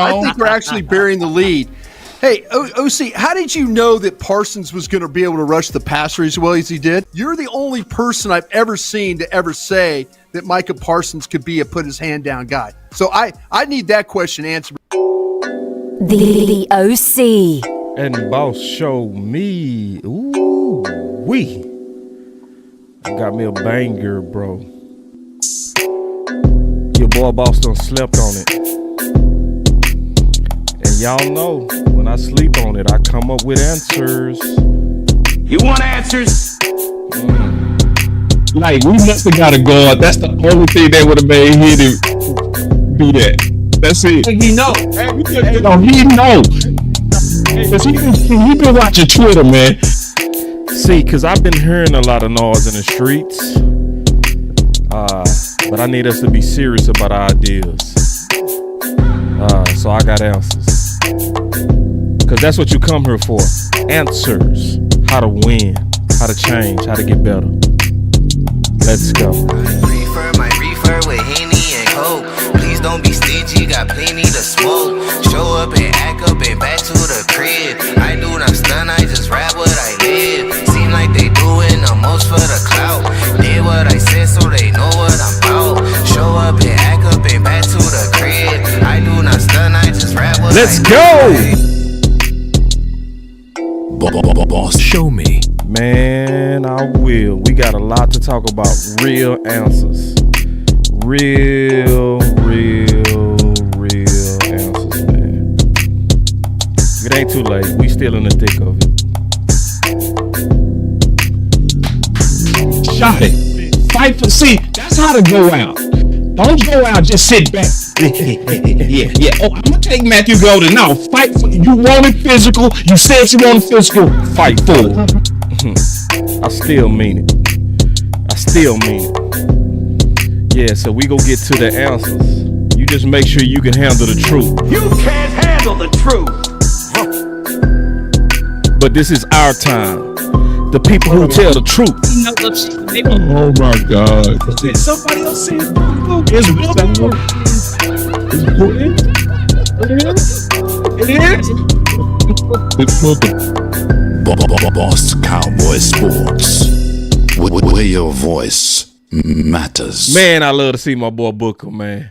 I think we're actually burying the lead. Hey, OC, how did you know that Parsons was going to be able to rush the passer as well as he did? You're the only person I've ever seen to ever say that Micah Parsons could be a put his hand down guy. So I need that question answered. The OC. And Boss showed me. Ooh, wee. Got me a banger, bro. Your boy Boss done slept on it. And y'all know, when I sleep on it, I come up with answers. You want answers? Like, we must have got a guard. That's the only thing that would have made him do that. That's it. He know. He know. Cause he been watching Twitter, man. See, cause I've been hearing a lot of noise in the streets. But I need us to be serious about our ideas. So I got answers. Cause that's what you come here for. Answers. How to win. How to change. How to get better. Let's go. My reefer with Henny and Coke. Please don't be stingy, got plenty to smoke. Show up and act up and back to the crib. I do not stun, I just rap what I live. Seem like they doing the most for the clout. Did what I said so they know what I'm about. Show up and act up and back to the crib. I do not stun, I just rap what Let's I go! Boss, show me. Man, I will. We got a lot to talk about. Real answers. Real answers, man. It ain't too late. We still in the thick of it. Shot it. Fight for, see, that's how to go out. Don't go out, just sit back. Yeah. Oh, I'm gonna take Matthew Golden. No, fight for, you want it physical. You said you want it physical. Fight for it. I still mean it. Yeah, so we gonna get to the answers. You just make sure you can handle the truth. You can't handle the truth. But this is our time. The people who tell the truth. Oh my God. Somebody else said It's Boss Cowboy Sports, where your voice matters. Man, I love to see my boy Booker, man.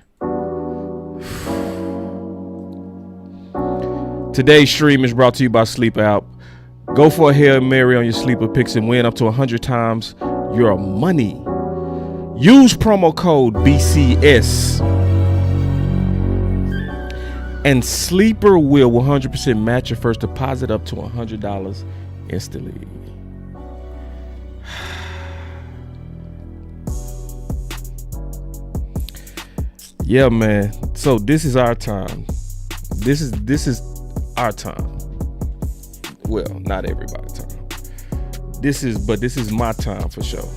Today's stream is brought to you by Sleep Out. Go for a Hail Mary on your sleeper picks and win up to 100 times your money. Use promo code BCS. And Sleeper will 100% match your first deposit up to $100 instantly. Yeah, man. So this is our time. This is our time. Well, not everybody's time. This is my time for sure.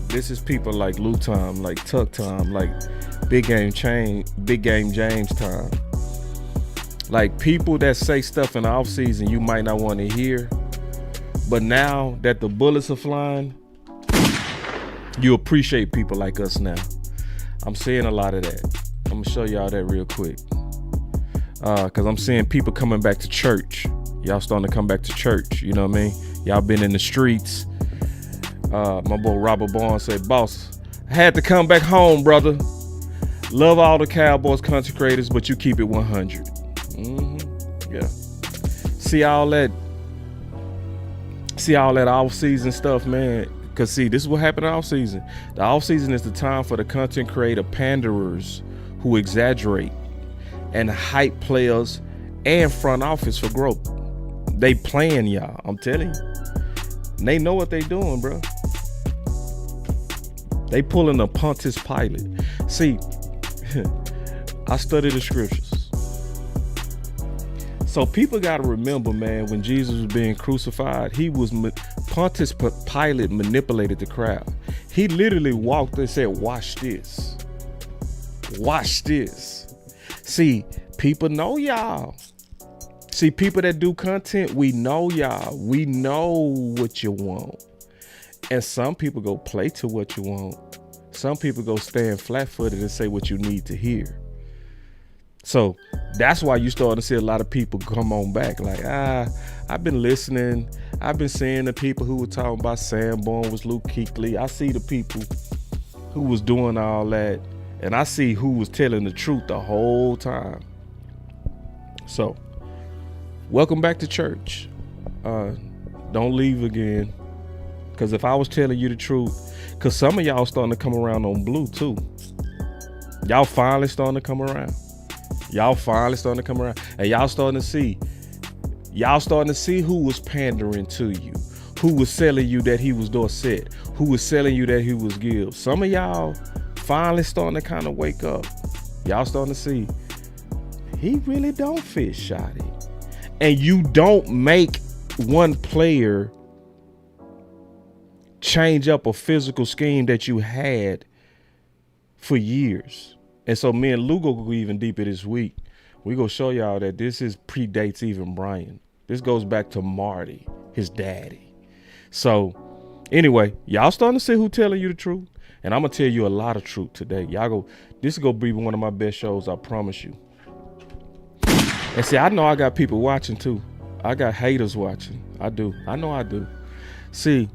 This is people like Lou time, like Tuck time, like Big Game James time. Like people that say stuff in the off season you might not want to hear, but now that the bullets are flying, you appreciate people like us now. I'm seeing a lot of that. I'm gonna show y'all that real quick. Cause I'm seeing people coming back to church. Y'all starting to come back to church, you know what I mean? Y'all been in the streets. My boy Robert Barnes said, "Boss, I had to come back home, brother. Love all the Cowboys content creators, but you keep it 100. Yeah. See all that off season stuff, man. Cause see, this is what happened in off season. The off season is the time for the content creator panderers who exaggerate and hype players and front office for growth. They playing y'all, I'm telling you. They know what they doing, bro. They pulling a Pontius Pilate. See, I study the scriptures. So people got to remember, man, when Jesus was being crucified, Pontius Pilate manipulated the crowd. He literally walked and said, "Watch this. Watch this." See, people know y'all. See, people that do content, we know y'all. We know what you want. And some people go play to what you want. Some people go stand flat-footed and say what you need to hear. So that's why you starting to see a lot of people come on back. Like, I've been listening. I've been seeing the people who were talking about Sanborn was Luke Kuechly. I see the people who was doing all that, and I see who was telling the truth the whole time. So, welcome back to church. Don't leave again. Because if I was telling you the truth, because some of y'all starting to come around on blue too. Y'all finally starting to come around. And y'all starting to see. Y'all starting to see who was pandering to you. Who was selling you that he was Dorsett. Who was selling you that he was Gibbs. Some of y'all finally starting to kind of wake up. Y'all starting to see he really don't fit Shotty. And you don't make one player change up a physical scheme that you had for years. And so me and Lugo go even deeper this week. We gonna show y'all that this is predates even Brian. This goes back to Marty, his daddy. So anyway, y'all starting to see who telling you the truth. And I'm gonna tell you a lot of truth today. This is gonna be one of my best shows, I promise you. And see, I know I got people watching too. I got haters watching. I do. I know I do. See,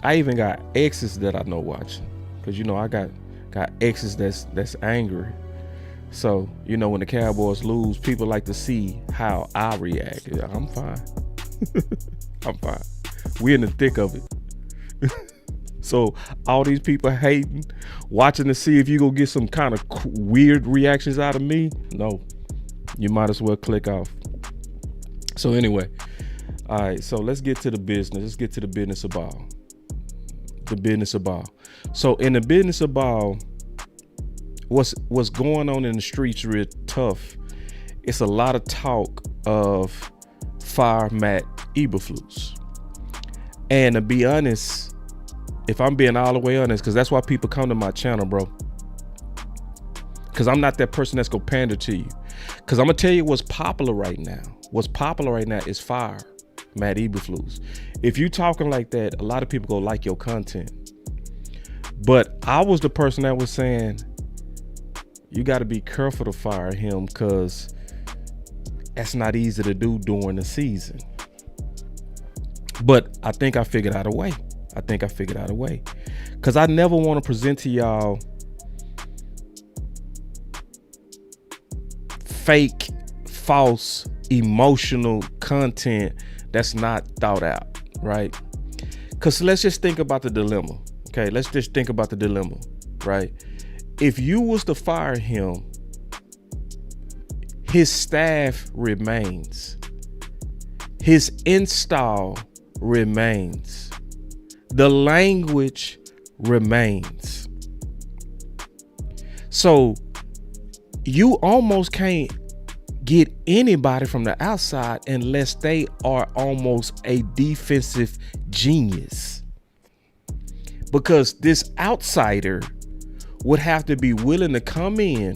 I even got exes that I know watching. Cause I got exes that's angry. So, when the Cowboys lose, people like to see how I react. I'm fine. I'm fine. We're in the thick of it. So all these people hating, watching to see if you gonna get some kind of weird reactions out of me. No, you might as well click off. So anyway, all right, so let's get to the business. Let's get to the business of ball. The business of ball. So in the business of ball, what's going on in the streets real tough. It's a lot of talk of fire Matt Eberflus. And to be honest, if I'm being all the way honest, because that's why people come to my channel, bro. Because I'm not that person that's gonna pander to you. Because I'm gonna tell you what's popular right now. What's popular right now is fire Matt Eberflus. If you talking like that, a lot of people go like your content. But I was the person that was saying, you got to be careful to fire him because that's not easy to do during the season. But I think I figured out a way. Because I never want to present to y'all fake, false, emotional content that's not thought out, right? Because let's just think about the dilemma. Okay, let's just think about the dilemma, right? If you was to fire him, his staff remains. His install remains. The language remains. So you almost can't get anybody from the outside unless they are almost a defensive genius. Because this outsider would have to be willing to come in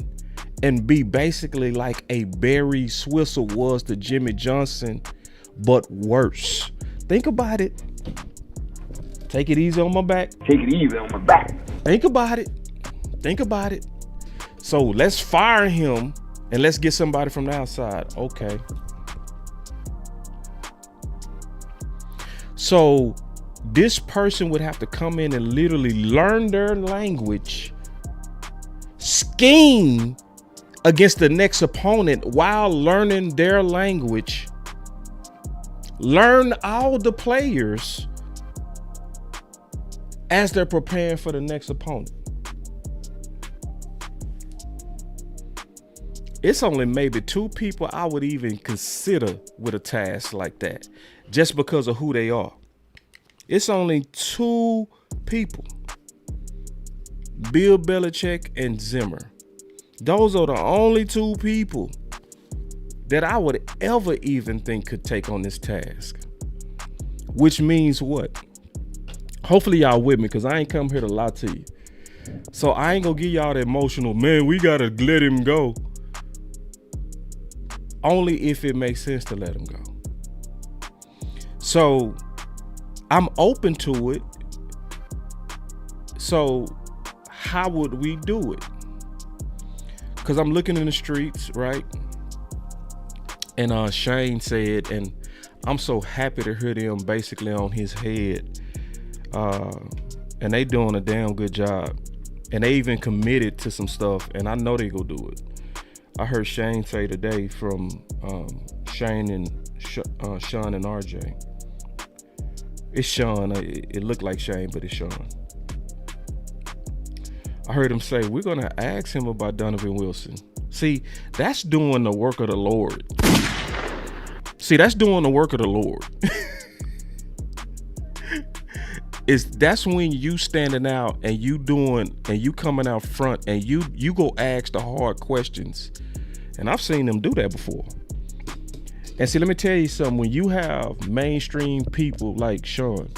and be basically like a Barry Swistle was to Jimmy Johnson, but worse. Think about it. Take it easy on my back. Think about it. So let's fire him and let's get somebody from the outside. Okay. So this person would have to come in and literally learn their language, scheme against the next opponent while learning their language, learn all the players as they're preparing for the next opponent. It's only maybe 2 people I would even consider with a task like that, just because of who they are. It's only 2 people, Bill Belichick and Zimmer. Those are the only 2 people that I would ever even think could take on this task. Which means what? Hopefully y'all with me, because I ain't come here to lie to you. So I ain't gonna give y'all the emotional, man, we gotta let him go. Only if it makes sense to let him go. So I'm open to it. So how would we do it? because I'm looking in the streets, right? And Shane said, and I'm so happy to hear them basically on his head. And they doing a damn good job. And they even committed to some stuff, and I know they go do it. I heard Shane say today from Shane and Sean and RJ. It's Sean. It looked like Shane, but it's Sean. I heard him say, we're going to ask him about Donovan Wilson. See, that's doing the work of the Lord. That's doing the work of the Lord. That's when you standing out and you coming out front and you go ask the hard questions. And I've seen them do that before. And see, let me tell you something. When you have mainstream people like Sean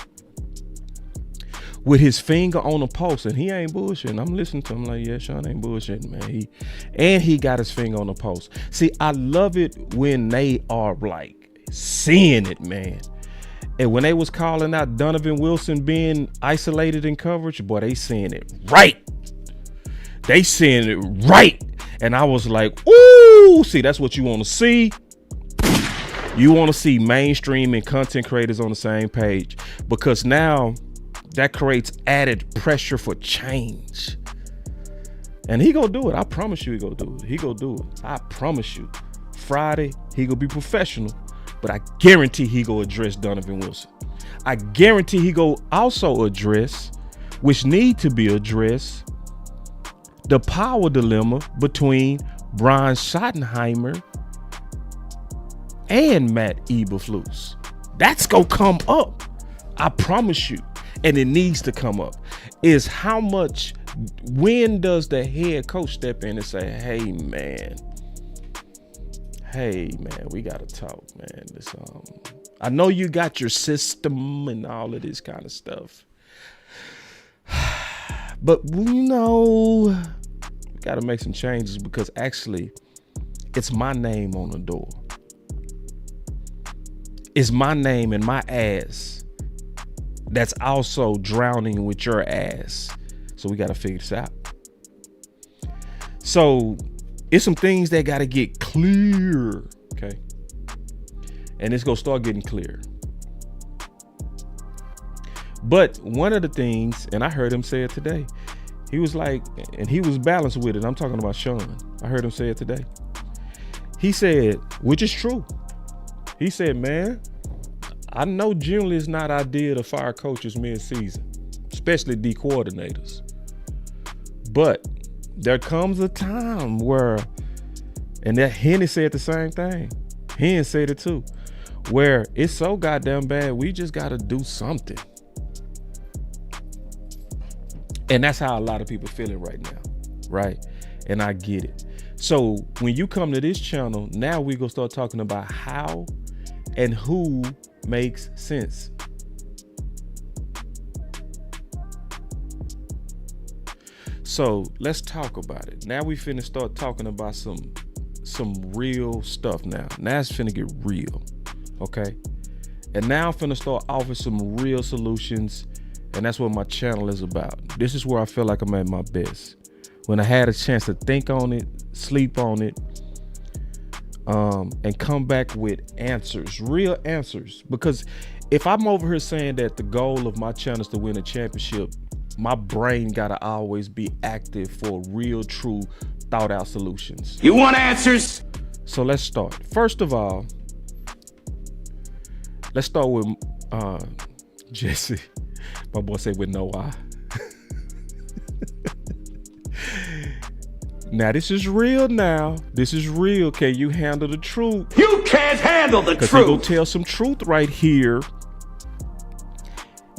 with his finger on the pulse, and he ain't bullshitting. I'm listening to him like, yeah, Sean ain't bullshitting, man. He got his finger on the pulse. See, I love it when they are like seeing it, man. And when they was calling out Donovan Wilson being isolated in coverage, boy, they seeing it right. They seeing it right. And I was like, ooh, see, that's what you want to see. You want to see mainstream and content creators on the same page, because now that creates added pressure for change. And he gonna do it. I promise you he gonna do it. He gonna do it. I promise you. Friday, he gonna be professional, but I guarantee he gonna address Donovan Wilson. I guarantee he gonna also address, which need to be addressed, the power dilemma between Brian Schottenheimer and Matt Eberflus. That's gonna come up. I promise you. And it needs to come up. Is how much, when does the head coach step in and say, hey man, we gotta talk, man. This, I know you got your system and all of this kind of stuff, but we gotta make some changes, because actually it's my name on the door. It's my name and my ass that's also drowning with your ass. So we got to figure this out. So it's some things that got to get clear. Okay. And it's going to start getting clear. But one of the things, and I heard him say it today, he was like, and he was balanced with it. I'm talking about Sean. I heard him say it today. He said, which is true. He said, man, I know generally it's not ideal to fire coaches mid-season, especially D coordinators. But there comes a time where, and that Henny said the same thing. Henny said it too, where it's so goddamn bad, we just got to do something. And that's how a lot of people feeling right now, right? And I get it. So when you come to this channel, now we gonna start talking about how and who makes sense. So let's talk about it. Now we finna start talking about some real stuff now. Now it's finna get real, okay? And now I'm finna start offering some real solutions, and that's what my channel is about. This is where I feel like I'm at my best. When I had a chance to think on it, sleep on it, and come back with answers, real answers. Because if I'm over here saying that the goal of my channel is to win a championship, my brain gotta always be active for real, true, thought out solutions. You want answers? So let's start. First of all, let's start with Jesse. My boy said with no I. Now this is real now. This is real. Can you handle the truth? You can't handle the truth. Because he gonna tell some truth right here.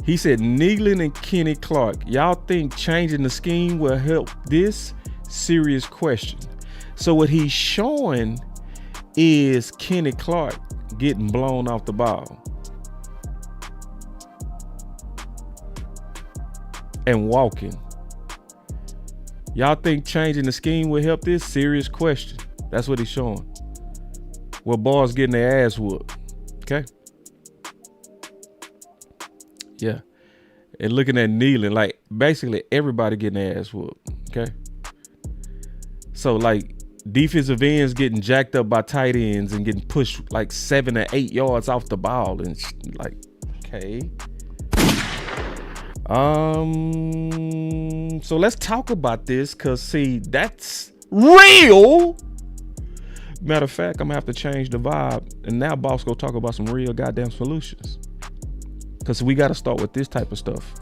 He said, Nealon and Kenny Clark, y'all think changing the scheme will help this? Serious question. So what he's showing is Kenny Clark getting blown off the ball and walking. Y'all think changing the scheme will help this? Serious question. That's what he's showing. Well, boys getting their ass whooped. Okay. Yeah. And looking at Nealon, like basically everybody getting their ass whooped. Okay. So like defensive ends getting jacked up by tight ends and getting pushed like 7 or 8 yards off the ball and like, okay. So let's talk about this, cause see, that's real. Matter of fact, I'm gonna have to change the vibe, and now boss go talk about some real goddamn solutions, cause we got to start with this type of stuff.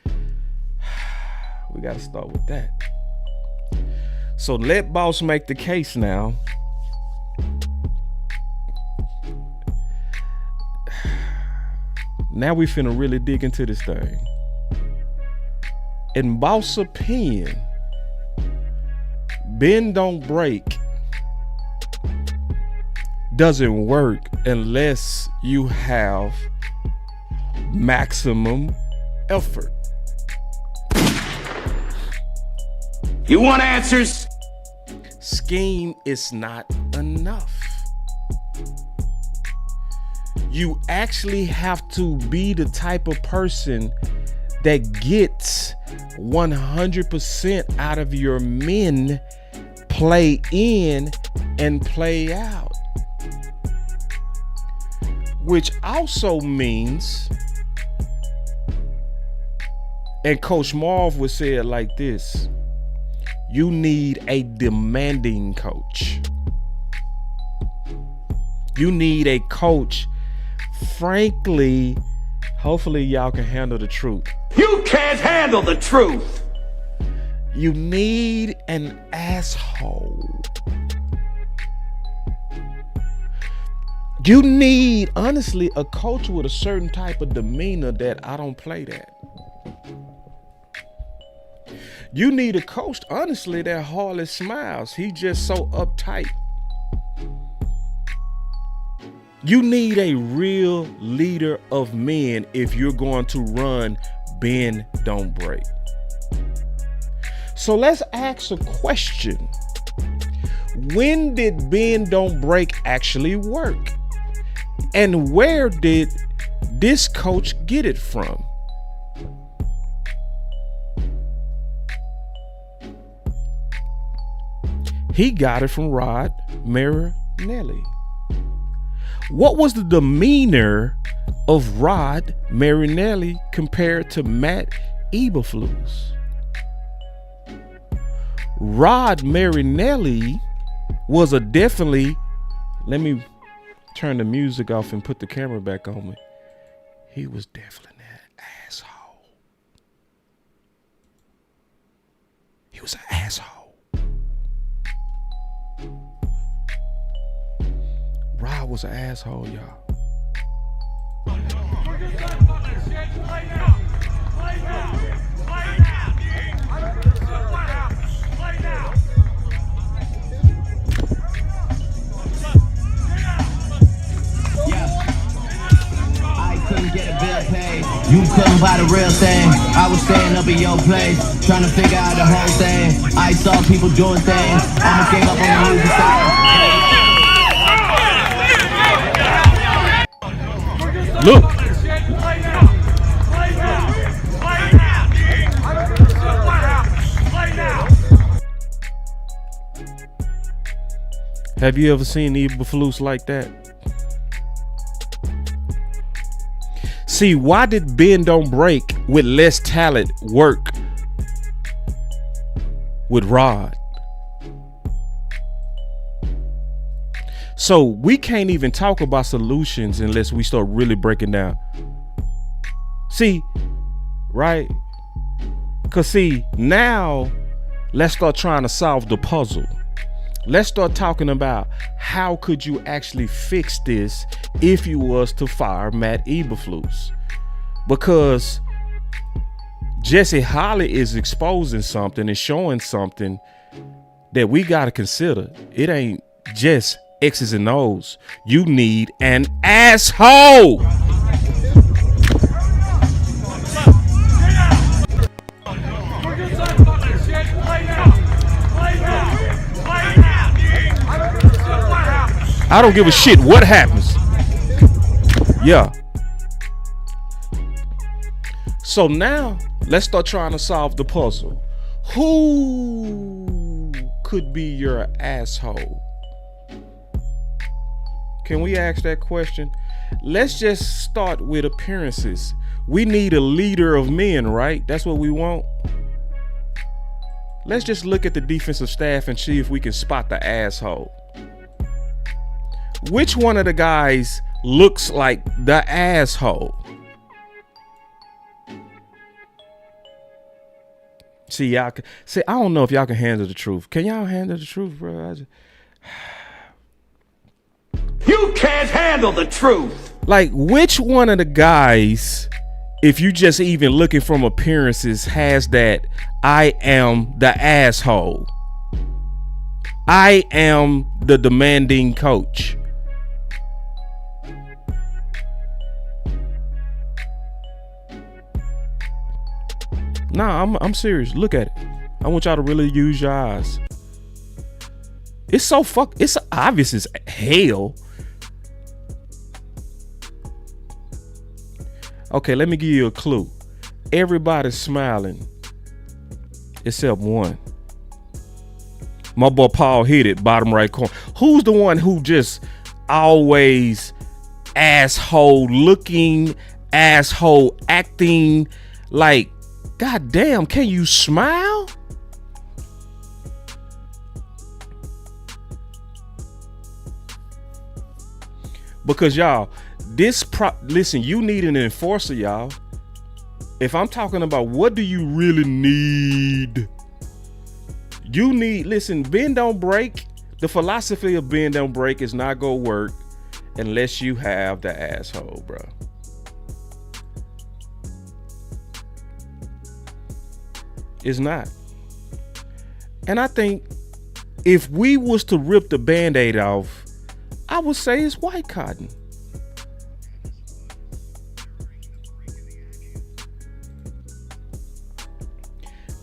We got to start with that. So let boss make the case now. Now we finna really dig into this thing. In boss' opinion, bend don't break doesn't work unless you have maximum effort. You want answers? Scheme is not enough. You actually have to be the type of person that gets 100% out of your men, play in and play out. Which also means, and Coach Marv would say it like this, you need a demanding coach. You need a coach, frankly, hopefully y'all can handle the truth. You can't handle the truth. You need an asshole. You need, honestly, a coach with a certain type of demeanor that I don't play that. You need a coach, honestly, that hardly smiles. He just so uptight. You need a real leader of men if you're going to run bend, don't break. So let's ask a question. When did bend, don't break actually work? And where did this coach get it from? He got it from Rod Marinelli. What was the demeanor of Rod Marinelli compared to Matt Eberflus? Rod Marinelli was a definitely, let me turn the music off and put the camera back on me. He was definitely an asshole. He was an asshole. Rod was an asshole, y'all. You couldn't buy the real thing. I was staying up in your place, trying to figure out the whole thing. I saw people doing things. Almost gave up on the music side. Look. Have you ever seen Eberflus like that? See, why did bend don't break with less talent work with Rod? So we can't even talk about solutions unless we start really breaking down. See, right? Because see, now let's start trying to solve the puzzle. Let's start talking about how could you actually fix this if you was to fire Matt Eberflus? Because Jesse Holley is exposing something and showing something that we got to consider. It ain't just X's and O's. You need an asshole. I don't give a shit what happens. Yeah. So now let's start trying to solve the puzzle. Who could be your asshole? Can we ask that question? Let's just start with appearances. We need a leader of men, right? That's what we want. Let's just look at the defensive staff and see if we can spot the asshole. Which one of the guys looks like the asshole? See, y'all can, I don't know if y'all can handle the truth. Can y'all handle the truth, bro? You can't handle the truth. Like, which one of the guys, if you just even looking from appearances, has that I am the asshole? I am the demanding coach. Nah, I'm serious. Look at it. I want y'all to really use your eyes. It's so it's obvious as hell. Okay, let me give you a clue. Everybody's smiling except one. My boy Paul hit it, bottom right corner. Who's the one who just always asshole looking, asshole acting like, God damn, can you smile? Because y'all, listen, you need an enforcer, y'all. If I'm talking about what do you really need? You need, listen, bend don't break. The philosophy of bend don't break is not gonna work unless you have the asshole, bro. It's not. And I think if we was to rip the Band-Aid off, I would say it's white cotton.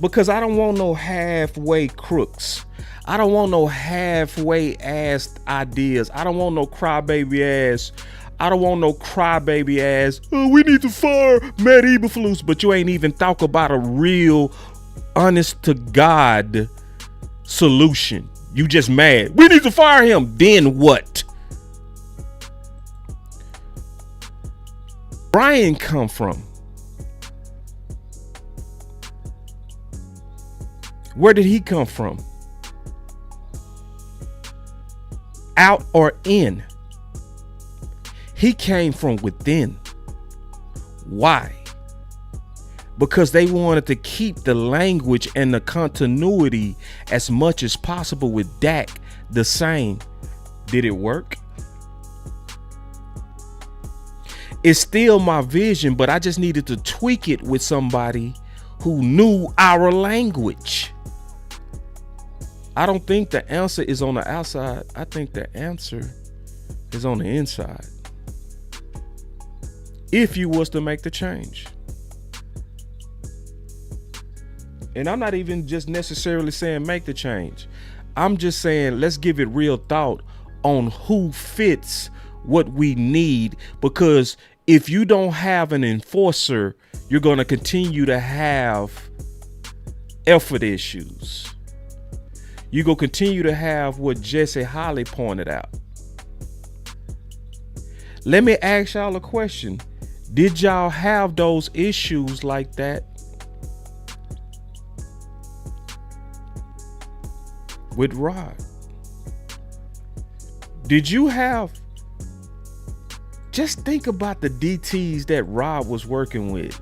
Because I don't want no halfway crooks. I don't want no halfway ass ideas. I don't want no crybaby ass. I don't want no crybaby ass. Oh, we need to fire Matt Eberflus, but you ain't even talk about a real, honest to God solution. You just mad. We need to fire him. Then what? Brian come from? Where did he come from? Out or in? He came from within. Why? Because they wanted to keep the language and the continuity as much as possible with Dak the same. Did it work? It's still my vision, but I just needed to tweak it with somebody who knew our language. I don't think the answer is on the outside. I think the answer is on the inside. If you was to make the change. And I'm not even just necessarily saying make the change. I'm just saying let's give it real thought on who fits what we need, because if you don't have an enforcer, you're going to continue to have effort issues. You're going to continue to have what Jesse Holly pointed out. Let me ask y'all a question. Did y'all have those issues like that with Rod? Did you have, just think about the DTs that Rod was working with.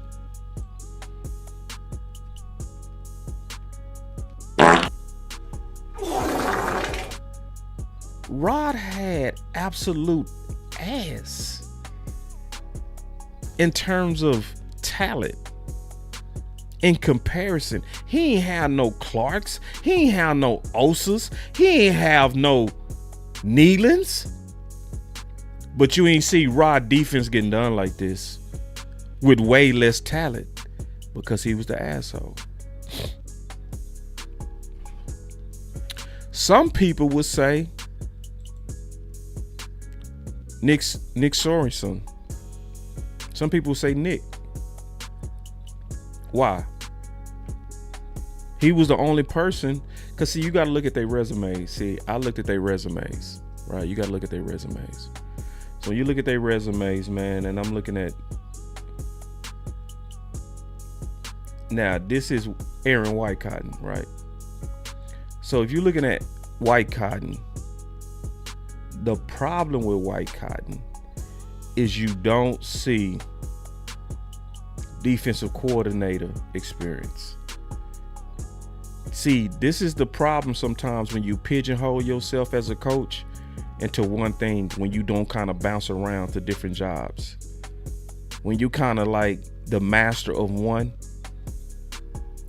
Rod had absolute ass in terms of talent. In comparison, he ain't have no Clarks, he ain't have no Osas, he ain't have no Nealons. But you ain't see Rod defense getting done like this with way less talent because he was the asshole. Some people would say Nick Sorensen. Some people say Nick. Why? He was the only person, because see, you got to look at their resumes. See, I looked at their resumes, right? You got to look at their resumes. So you look at their resumes, man, and I'm looking at, now this is Aaron White Cotton, right? So if you're looking at White Cotton, the problem with White Cotton is you don't see defensive coordinator experience. See, this is the problem sometimes when you pigeonhole yourself as a coach into one thing, when you don't kind of bounce around to different jobs. When you kind of like the master of one,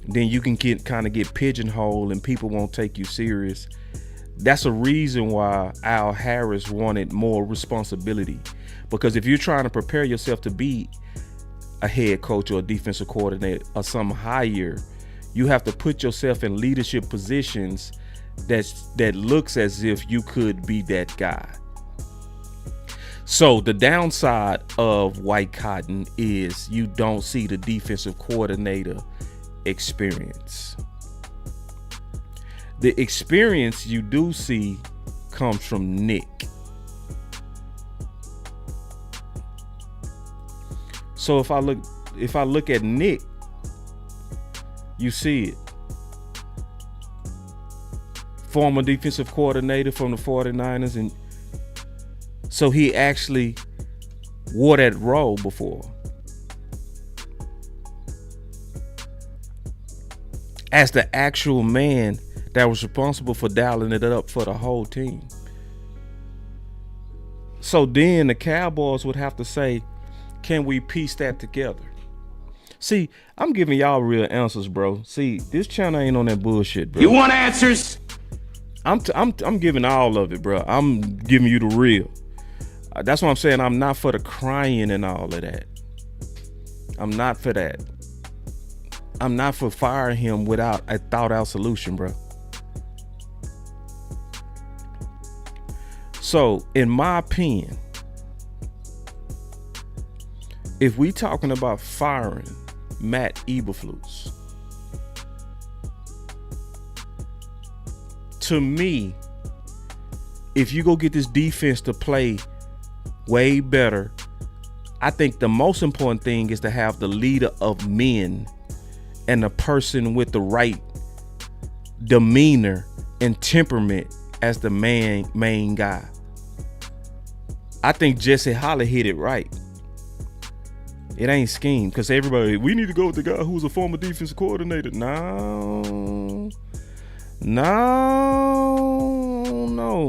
then you can get pigeonholed and people won't take you serious. That's a reason why Al Harris wanted more responsibility. Because if you're trying to prepare yourself to be a head coach or a defensive coordinator or something higher, you have to put yourself in leadership positions that looks as if you could be that guy. So the downside of White Cotton is you don't see the defensive coordinator experience. The experience you do see comes from Nick. So if I look at Nick, you see it. Former defensive coordinator from the 49ers, and so he actually wore that role before. As the actual man that was responsible for dialing it up for the whole team. So then the Cowboys would have to say, can we piece that together? See, I'm giving y'all real answers, bro. See, this channel ain't on that bullshit, bro. You want answers? I'm giving all of it, bro. I'm giving you the real. That's what I'm saying. I'm not for the crying and all of that. I'm not for that. I'm not for firing him without a thought out solution, bro. So, in my opinion, if we talking about firing Matt Eberflus, to me, if you go get this defense to play way better, I think the most important thing is to have the leader of men and the person with the right demeanor and temperament as the main guy. I think Jesse Holler hit it right. It ain't scheme, because everybody, we need to go with the guy who's a former defensive coordinator. No,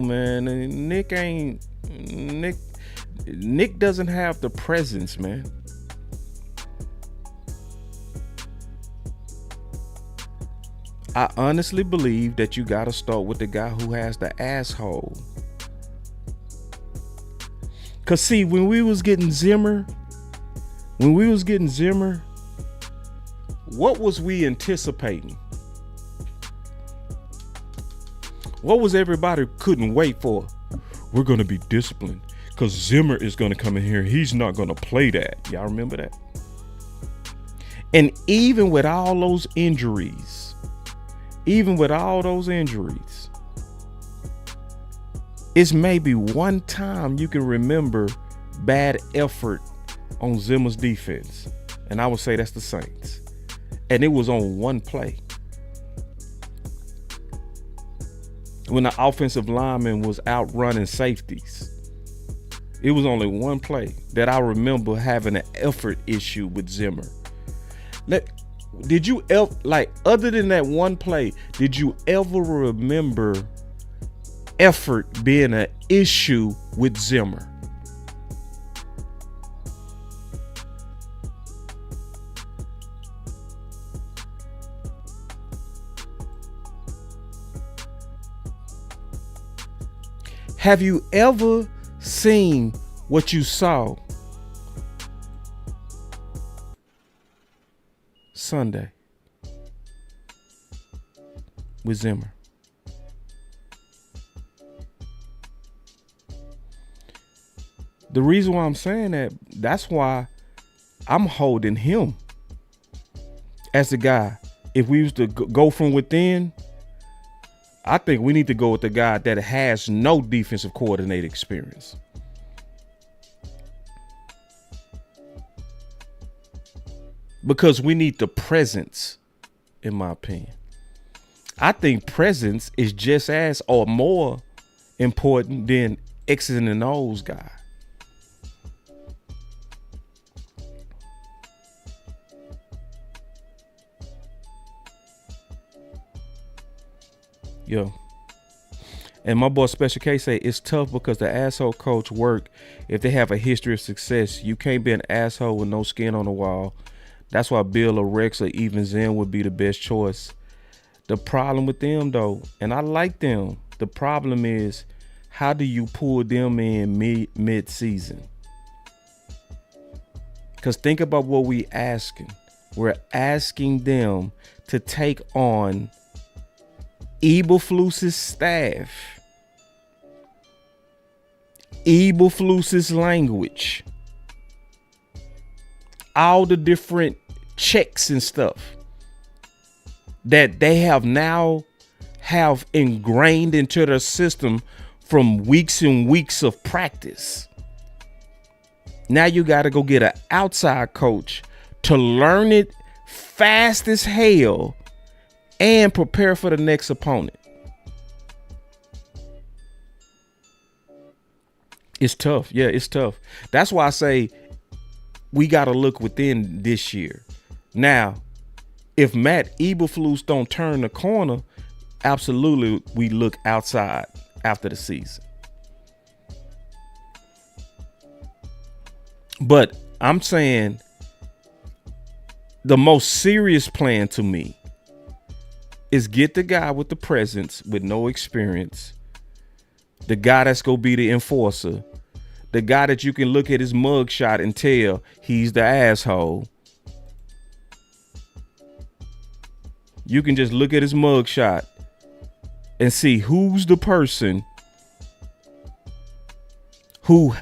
man. Nick doesn't have the presence, man. I honestly believe that you got to start with the guy who has the asshole. Because see, when we was getting Zimmer, what was we anticipating? What was everybody couldn't wait for? We're going to be disciplined because Zimmer is going to come in here. He's not going to play that. Y'all remember that? And even with all those injuries, it's maybe one time you can remember bad effort on Zimmer's defense. And I would say that's the Saints. And it was on one play. When the offensive lineman was out running safeties. It was only one play that I remember having an effort issue with Zimmer. Did you ever, like, other than that one play, did you ever remember effort being an issue with Zimmer? Have you ever seen what you saw Sunday with Zimmer? The reason why I'm saying that's why I'm holding him as the guy if we was to go from within, I think we need to go with the guy that has no defensive coordinator experience. Because we need the presence, in my opinion. I think presence is just as or more important than X's and O's guy. Yo. And my boy Special K say it's tough because the asshole coach work if they have a history of success. You can't be an asshole with no skin on the wall. That's why Bill or Rex or even Zen would be the best choice. The problem with them though, and I like them, the problem is how do you pull them in mid-season? Because think about what we asking. We're asking them to take on Eberflus's staff, Eberflus's language, all the different checks and stuff that they have now have ingrained into their system from weeks and weeks of practice. Now you got to go get an outside coach to learn it fast as hell and prepare for the next opponent. It's tough. Yeah, it's tough. That's why I say we got to look within this year. Now, if Matt Eberflus don't turn the corner, absolutely we look outside after the season. But I'm saying the most serious plan to me is get the guy with the presence with no experience, the guy that's going to be the enforcer, the guy that you can look at his mugshot and tell he's the asshole. You can just look at his mugshot and see who's the person who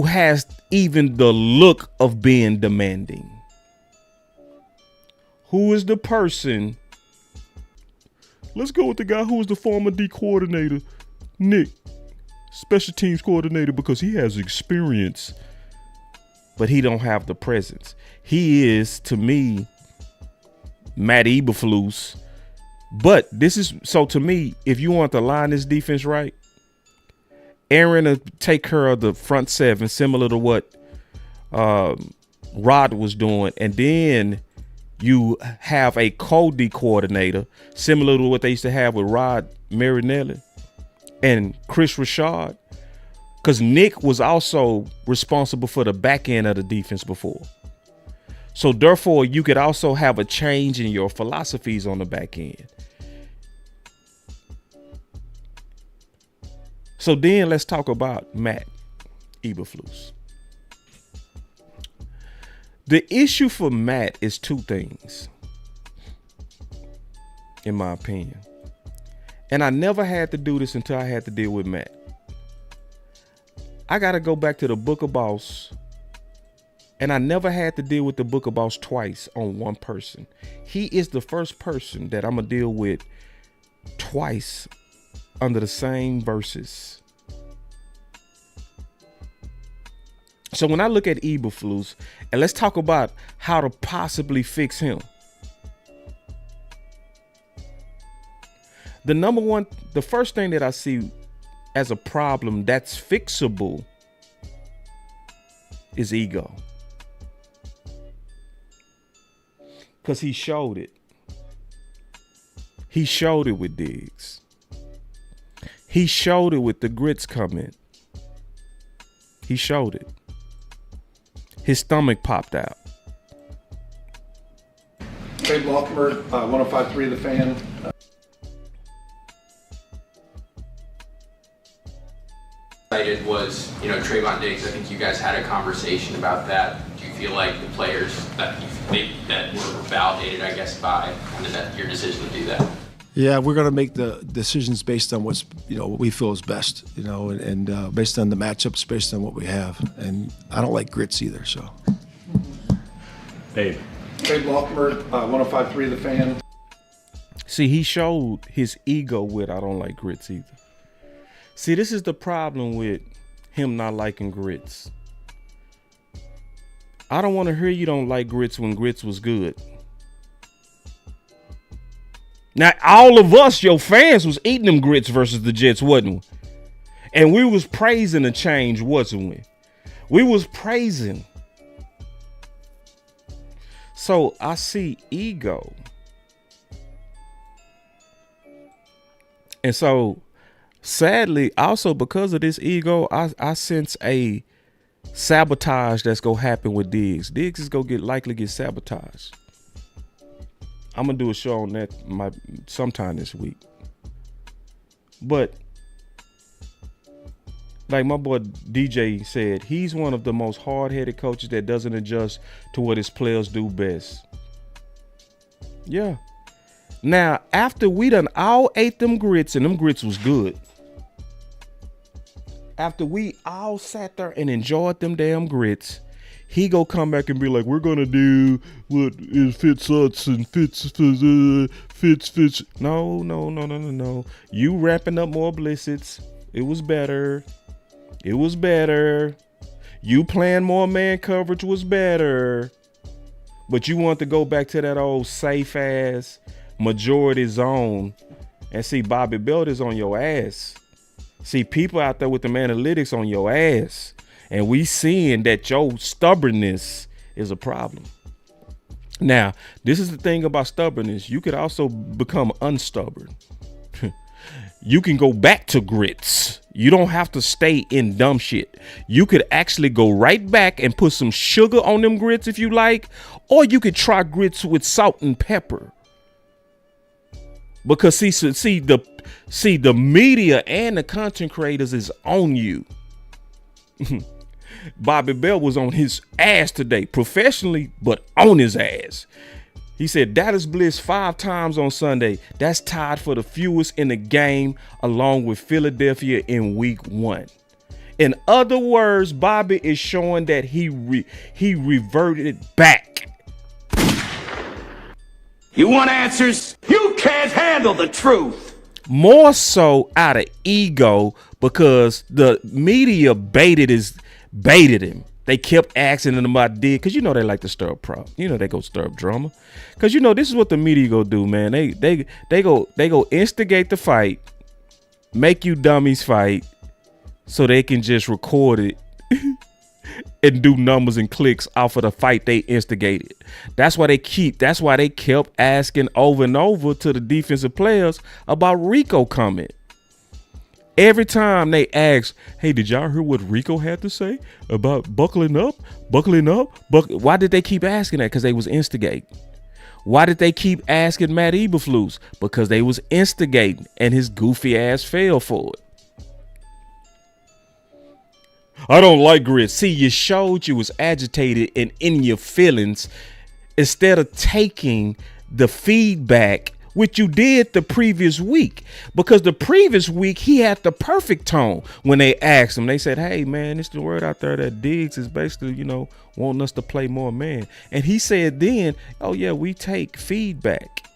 has even the look of being demanding. Who is the person? Let's go with the guy who was the former D coordinator, Nick, special teams coordinator, because he has experience, but he don't have the presence. He is, to me, Matt Eberflus. But this is, so to me, if you want to line this defense right, Aaron will take care of the front seven, similar to what Rod was doing. And then you have a co-D coordinator, similar to what they used to have with Rod Marinelli and Chris Rashad, because Nick was also responsible for the back end of the defense before. So therefore, you could also have a change in your philosophies on the back end. So then let's talk about Matt Eberflus. The issue for Matt is two things, in my opinion. And I never had to do this until I had to deal with Matt. I got to go back to the Book of Boss. And I never had to deal with the Book of Boss twice on one person. He is the first person that I'm going to deal with twice under the same verses. So when I look at Eberflus, and let's talk about how to possibly fix him. The first thing that I see as a problem that's fixable is ego. Because he showed it. He showed it with Diggs. He showed it with the grits comment. He showed it. His stomach popped out. Trey Baltimore, 105.3 The Fan. Was, Trayvon Diggs. I think you guys had a conversation about that. Do you feel like the players that were validated, I guess, by your decision to do that? Yeah, we're going to make the decisions based on what we feel is best, and based on the matchups, based on what we have. And I don't like grits either, so. Dave. Trey Baltimore, 105.3 The Fan. See, he showed his ego with I don't like grits either. See, this is the problem with him not liking grits. I don't want to hear you don't like grits when grits was good. Now, all of us, your fans, was eating them grits versus the Jets, wasn't we? And we was praising the change, wasn't we? We was praising. So I see ego. And so sadly, also because of this ego, I sense a sabotage that's gonna happen with Diggs. Diggs is gonna likely get sabotaged. I'm gonna do a show on that sometime this week. But like my boy DJ said, he's one of the most hard-headed coaches that doesn't adjust to what his players do best. Yeah. Now, after we done all ate them grits, and them grits was good. After we all sat there and enjoyed them damn grits, he go come back and be like, we're going to do what is fits us and fits. No. You wrapping up more blizzards. It was better. You playing more man coverage was better. But you want to go back to that old safe ass majority zone and see Bobby Belt is on your ass. See people out there with them analytics on your ass. And we seeing that your stubbornness is a problem. Now, this is the thing about stubbornness. You could also become unstubborn. You can go back to grits. You don't have to stay in dumb shit. You could actually go right back and put some sugar on them grits if you like, or you could try grits with salt and pepper. Because see the media and the content creators is on you. Bobby Bell was on his ass today, professionally, but on his ass. He said Dallas blitzed 5 times on Sunday. That's tied for the fewest in the game, along with Philadelphia in week 1. In other words, Bobby is showing that he reverted back. You want answers? You can't handle the truth. More so out of ego, because the media baited him. They kept asking him about Diggs, because you know they like to stir up prop. You know they go stir up drama. Because you know this is what the media go do, man. They go instigate the fight, make you dummies fight, so they can just record it and do numbers and clicks off of the fight they instigated. That's why they kept asking over and over to the defensive players about Rico coming. Every time they ask, hey, did y'all hear what Rico had to say about buckling up? Why did they keep asking that? Because they was instigating. Why did they keep asking Matt Eberflus? Because they was instigating, and his goofy ass fell for it. I don't like grits. See, you showed you was agitated and in your feelings instead of taking the feedback, which you did the previous week. Because the previous week, he had the perfect tone when they asked him. They said, hey, man, it's the word out there that Diggs is basically, wanting us to play more man. And he said then, oh, yeah, we take feedback.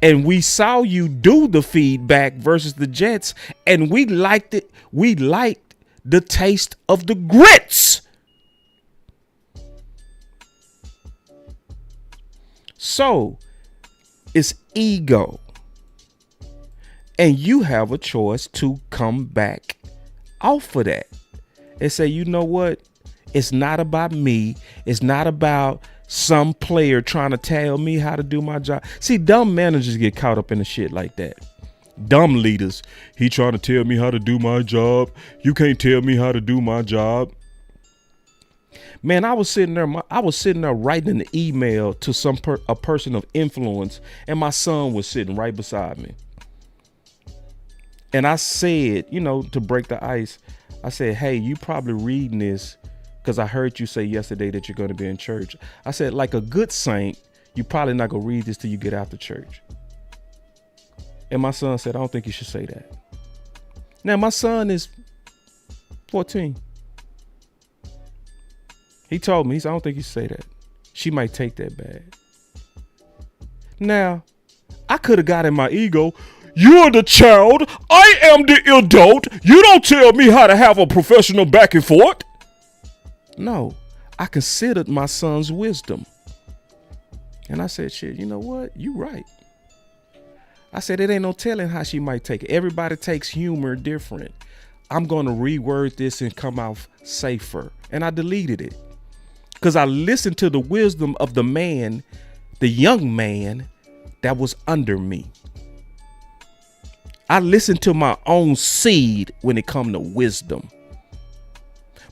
And we saw you do the feedback versus the Jets, and we liked it. We liked the taste of the grits. So it's ego. And you have a choice to come back off of that and say, you know what? It's not about me. It's not about some player trying to tell me how to do my job. See, dumb managers get caught up in the shit like that. Dumb leaders. He trying to tell me how to do my job. You can't tell me how to do my job. Man, I was sitting there writing an email to a person of influence, and my son was sitting right beside me. And I said, to break the ice, I said, hey, you probably reading this because I heard you say yesterday that you're going to be in church. I said, like a good saint, you probably not going to read this till you get out the church. And my son said, I don't think you should say that. Now, my son is 14. He told me, he said, I don't think you should say that. She might take that bad. Now, I could have got in my ego. You're the child. I am the adult. You don't tell me how to have a professional back and forth. No, I considered my son's wisdom. And I said, shit, you know what? You right. I said, it ain't no telling how she might take it. Everybody takes humor different. I'm going to reword this and come out safer. And I deleted it because I listened to the wisdom of the man, the young man that was under me. I listened to my own seed when it come to wisdom,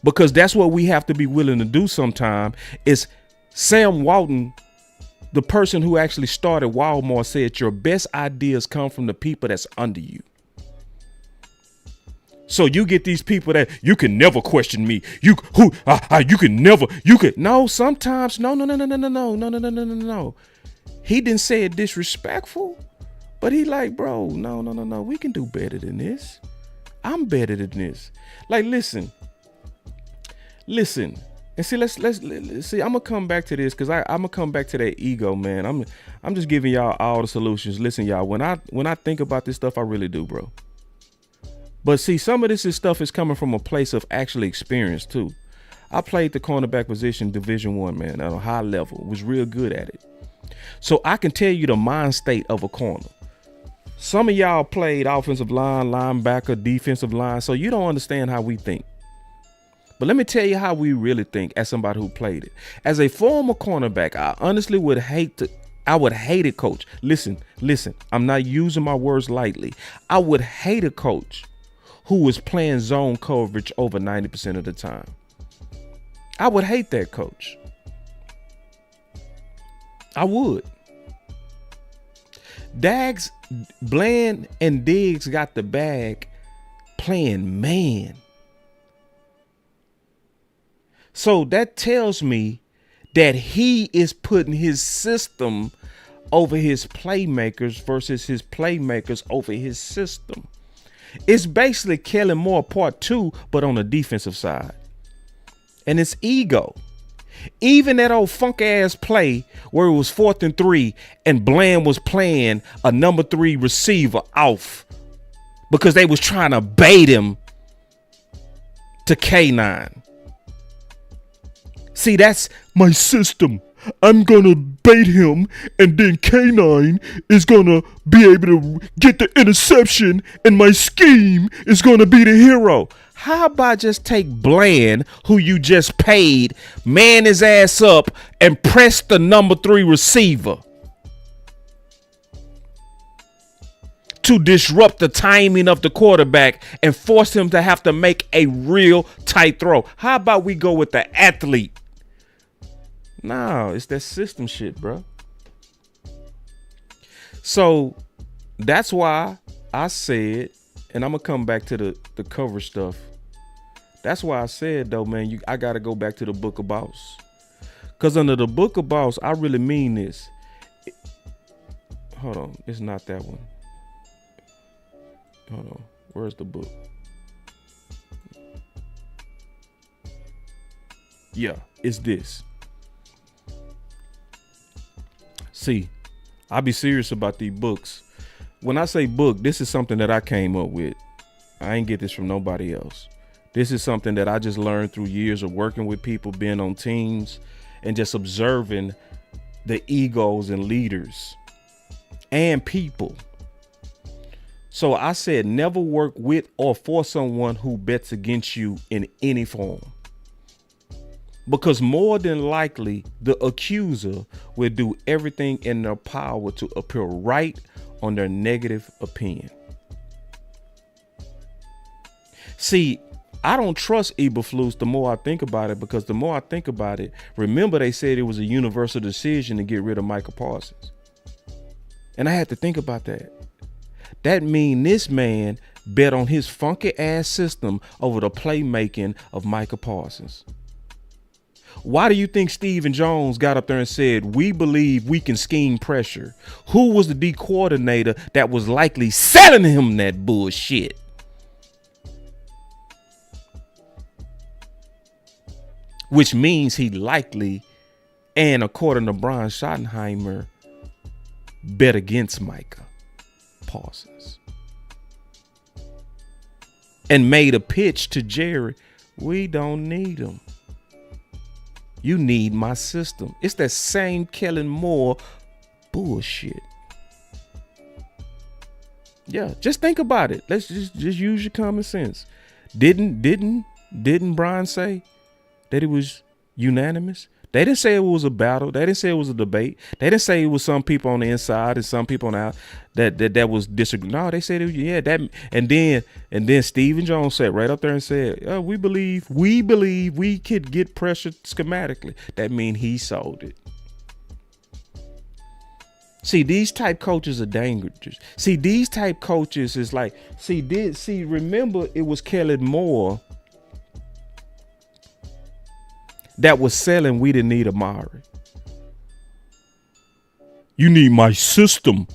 because that's what we have to be willing to do sometime. Is Sam Walton, the person who actually started Walmart, said your best ideas come from the people that's under you. So you get these people that you can never question me. You can never. No, sometimes no. He didn't say it disrespectful, but he like, bro, no. We can do better than this. I'm better than this. Like, listen. And see, let's see. I'm gonna come back to this because I'm gonna come back to that ego, man. I'm just giving y'all all the solutions. Listen, y'all. When I think about this stuff, I really do, bro. But see, some of this stuff is coming from a place of actually experience too. I played the cornerback position Division I, man, at a high level. Was real good at it. So I can tell you the mind state of a corner. Some of y'all played offensive line, linebacker, defensive line, so you don't understand how we think. But let me tell you how we really think as somebody who played it. As a former cornerback, I honestly would hate it, coach. Listen, I'm not using my words lightly. I would hate a coach who was playing zone coverage over 90% of the time. I would hate that coach. I would. Bland and Diggs got the bag playing man. So that tells me that he is putting his system over his playmakers versus his playmakers over his system. It's basically Kellen Moore part 2, but on the defensive side. And it's ego. Even that old funk ass play where it was 4th and 3 and Bland was playing a number 3 receiver off because they was trying to bait him to K9. See, that's my system. I'm going to bait him, and then K9 is going to be able to get the interception, and my scheme is going to be the hero. How about just take Bland, who you just paid, man his ass up, and press the number 3 receiver to disrupt the timing of the quarterback and force him to have to make a real tight throw? How about we go with the athlete? No, it's that system shit, bro. So that's why I said, and I'm gonna come back to the cover stuff. That's why I said, though, man, I gotta go back to the Book of Boss. Cause under the Book of Boss, I really mean this. Hold on, it's not that one. Hold on, where's the book? Yeah, it's this. See, I be serious about these books. When I say book, this is something that I came up with. I ain't get this from nobody else. This is something that I just learned through years of working with people, being on teams, and just observing the egos and leaders and people. So I said, never work with or for someone who bets against you in any form. Because more than likely, the accuser will do everything in their power to appear right on their negative opinion. See, I don't trust Eberflus the more I think about it, because the more I think about it, remember they said it was a universal decision to get rid of Micah Parsons. And I had to think about that. That mean this man bet on his funky ass system over the playmaking of Micah Parsons. Why do you think Stephen Jones got up there and said, we believe we can scheme pressure? Who was the D coordinator that was likely selling him that bullshit? Which means he likely, and according to Brian Schottenheimer, bet against Micah Parsons and made a pitch to Jerry. We don't need him. You need my system. It's that same Kellen Moore bullshit. Yeah, just think about it. Let's just use your common sense. Didn't Brian say that it was unanimous? They didn't say it was a battle. They didn't say it was a debate. They didn't say it was some people on the inside and some people on the out that was disagreeing. No, they said it was, yeah, that, and then Stephen Jones sat right up there and said, we believe we could get pressure schematically. That means he sold it. See, these type coaches are dangerous. See, these type coaches is like, remember it was Kellen Moore that was selling we didn't need Amari. You need my system.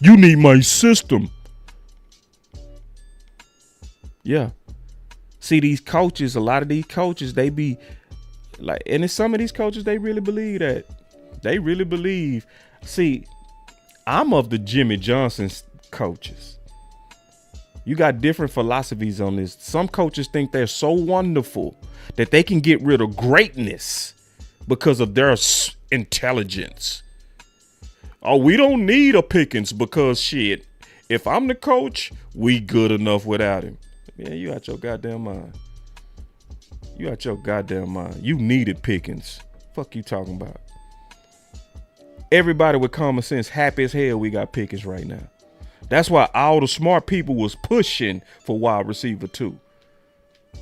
You need my system. Yeah. See, these coaches, a lot of these coaches, they be like, and in some of these coaches, they really believe that. They really believe. See, I'm of the Jimmy Johnson coaches. You got different philosophies on this. Some coaches think they're so wonderful that they can get rid of greatness because of their intelligence. Oh, we don't need a Pickens because shit, if I'm the coach, we good enough without him. Yeah, you out your goddamn mind. You out your goddamn mind. You needed Pickens. Fuck you talking about? Everybody with common sense happy as hell we got Pickens right now. That's why all the smart people was pushing for wide receiver too.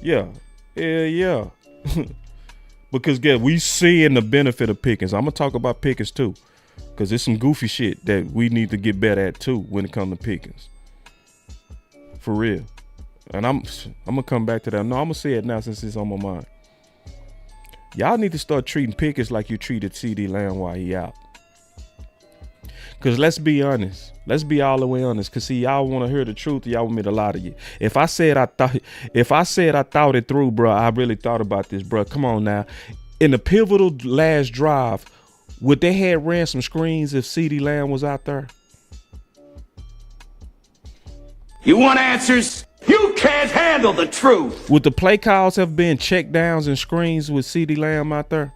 Yeah. Because we seeing the benefit of Pickens. I'm gonna talk about Pickens too, because there's some goofy shit that we need to get better at too when it comes to Pickens. For real. And I'm gonna come back to that. No, I'm gonna say it now since it's on my mind. Y'all need to start treating Pickens like you treated CeeDee Lamb while he out. Because let's be honest. Let's be all the way honest. Because see, y'all want to hear the truth. Y'all want me to lie to you. If I said I thought it through, bro, I really thought about this, bro. Come on now. In the pivotal last drive, would they have ran some screens if CeeDee Lamb was out there? You want answers? You can't handle the truth. Would the play calls have been check downs and screens with CeeDee Lamb out there?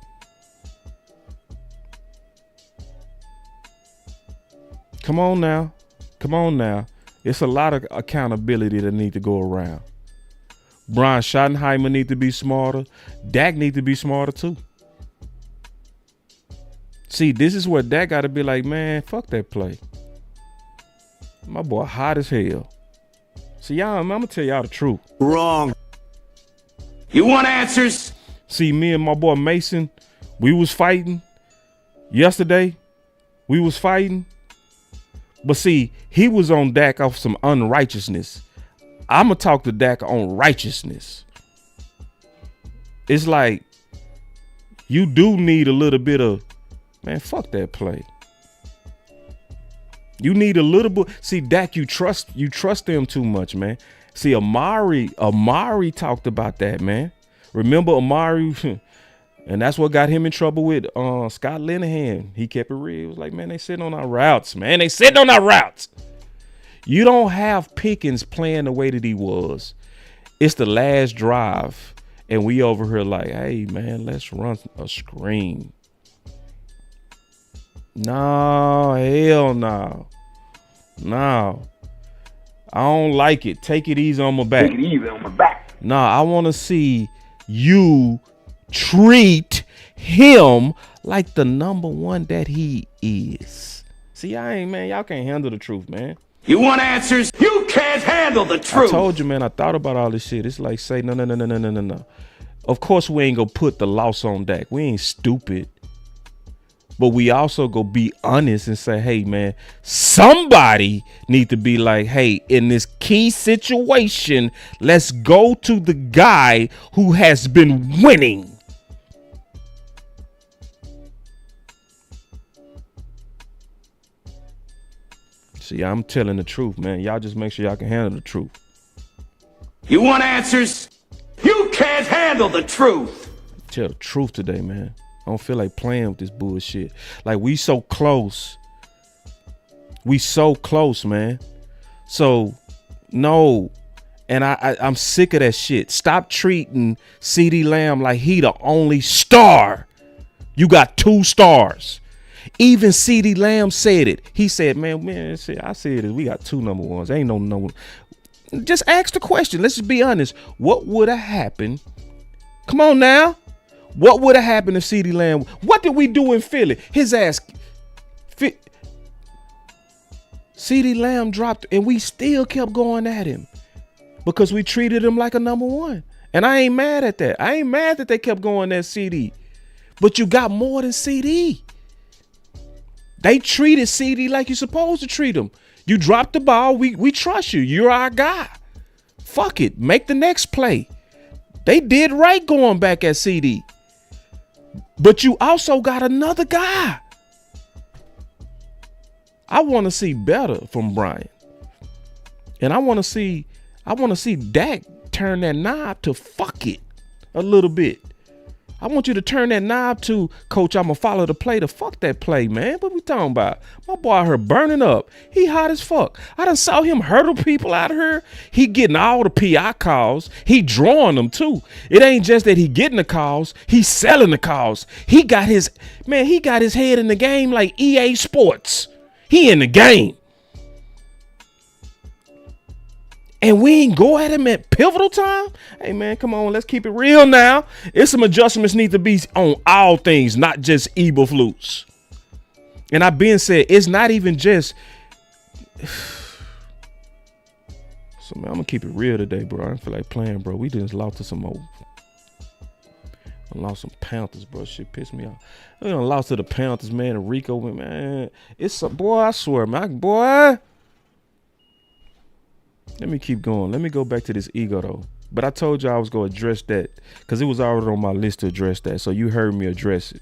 Come on now. It's a lot of accountability that need to go around. Brian Schottenheimer need to be smarter. Dak need to be smarter too. See, this is where Dak got to be like, man, fuck that play. My boy hot as hell. See, y'all, I'm going to tell y'all the truth. Wrong. You want answers? See, me and my boy Mason, we was fighting yesterday. We was fighting. But see, he was on Dak off some unrighteousness. I'm going to talk to Dak on righteousness. It's like, you do need a little bit of, man, fuck that play. You need a little bit. See, Dak, you trust him too much, man. See, Amari talked about that, man. Remember Amari? And that's what got him in trouble with Scott Linehan. He kept it real. He was like, man, they sitting on our routes, man. They sitting on our routes. You don't have Pickens playing the way that he was. It's the last drive, and we over here like, hey, man, let's run a screen. No, hell no. No. I don't like it. Take it easy on my back. Take it easy on my back. No, I want to see you treat him like the number one that he is. See, y'all can't handle the truth, man. You want answers? You can't handle the truth. I told you, man, I thought about all this shit. It's like, say, no. Of course, we ain't gonna put the loss on Dak. We ain't stupid. But we also go be honest and say, hey, man, somebody need to be like, hey, in this key situation, let's go to the guy who has been winning. See, I'm telling the truth, man. Y'all just make sure y'all can handle the truth. You want answers? You can't handle the truth. Tell the truth today, man. I don't feel like playing with this bullshit. Like, we so close We so close, man. So no. And I'm sick of that shit. Stop treating CeeDee Lamb like he the only star. You got 2 stars. Even CeeDee Lamb said it. He said, man, I said it. We got 2 number ones. Ain't no. Just ask the question. Let's just be honest. What would have happened? Come on now. What would have happened if CeeDee Lamb? What did we do in Philly? His ass. CeeDee Lamb dropped, and we still kept going at him because we treated him like a number 1. And I ain't mad at that. I ain't mad that they kept going at CD. But you got more than CD. They treated CD like you're supposed to treat him. You dropped the ball. We trust you. You're our guy. Fuck it. Make the next play. They did right going back at CD. But you also got another guy. I want to see better from Brian. And I want to see Dak turn that knob to fuck it a little bit. I want you to turn that knob to, coach, I'm going to follow the play to fuck that play, man. What we talking about? My boy out here burning up. He hot as fuck. I done saw him hurdle people out here. He getting all the PI calls. He drawing them too. It ain't just that he getting the calls. He selling the calls. He got his head in the game like EA Sports. He in the game. And we ain't go at him at pivotal time? Hey, man, come on. Let's keep it real now. It's some adjustments need to be on all things, not just Eberflus. And I've been said, it's not even just. So, man, I'm going to keep it real today, bro. I don't feel like playing, bro. We just lost to some old. I lost some Panthers, bro. Shit pissed me off. We done lost to the Panthers, man. And Rico, man. It's a boy, I swear, man. Boy. Let me keep going. Let me go back to this ego, though. But I told you I was going to address that because it was already on my list to address that. So you heard me address it.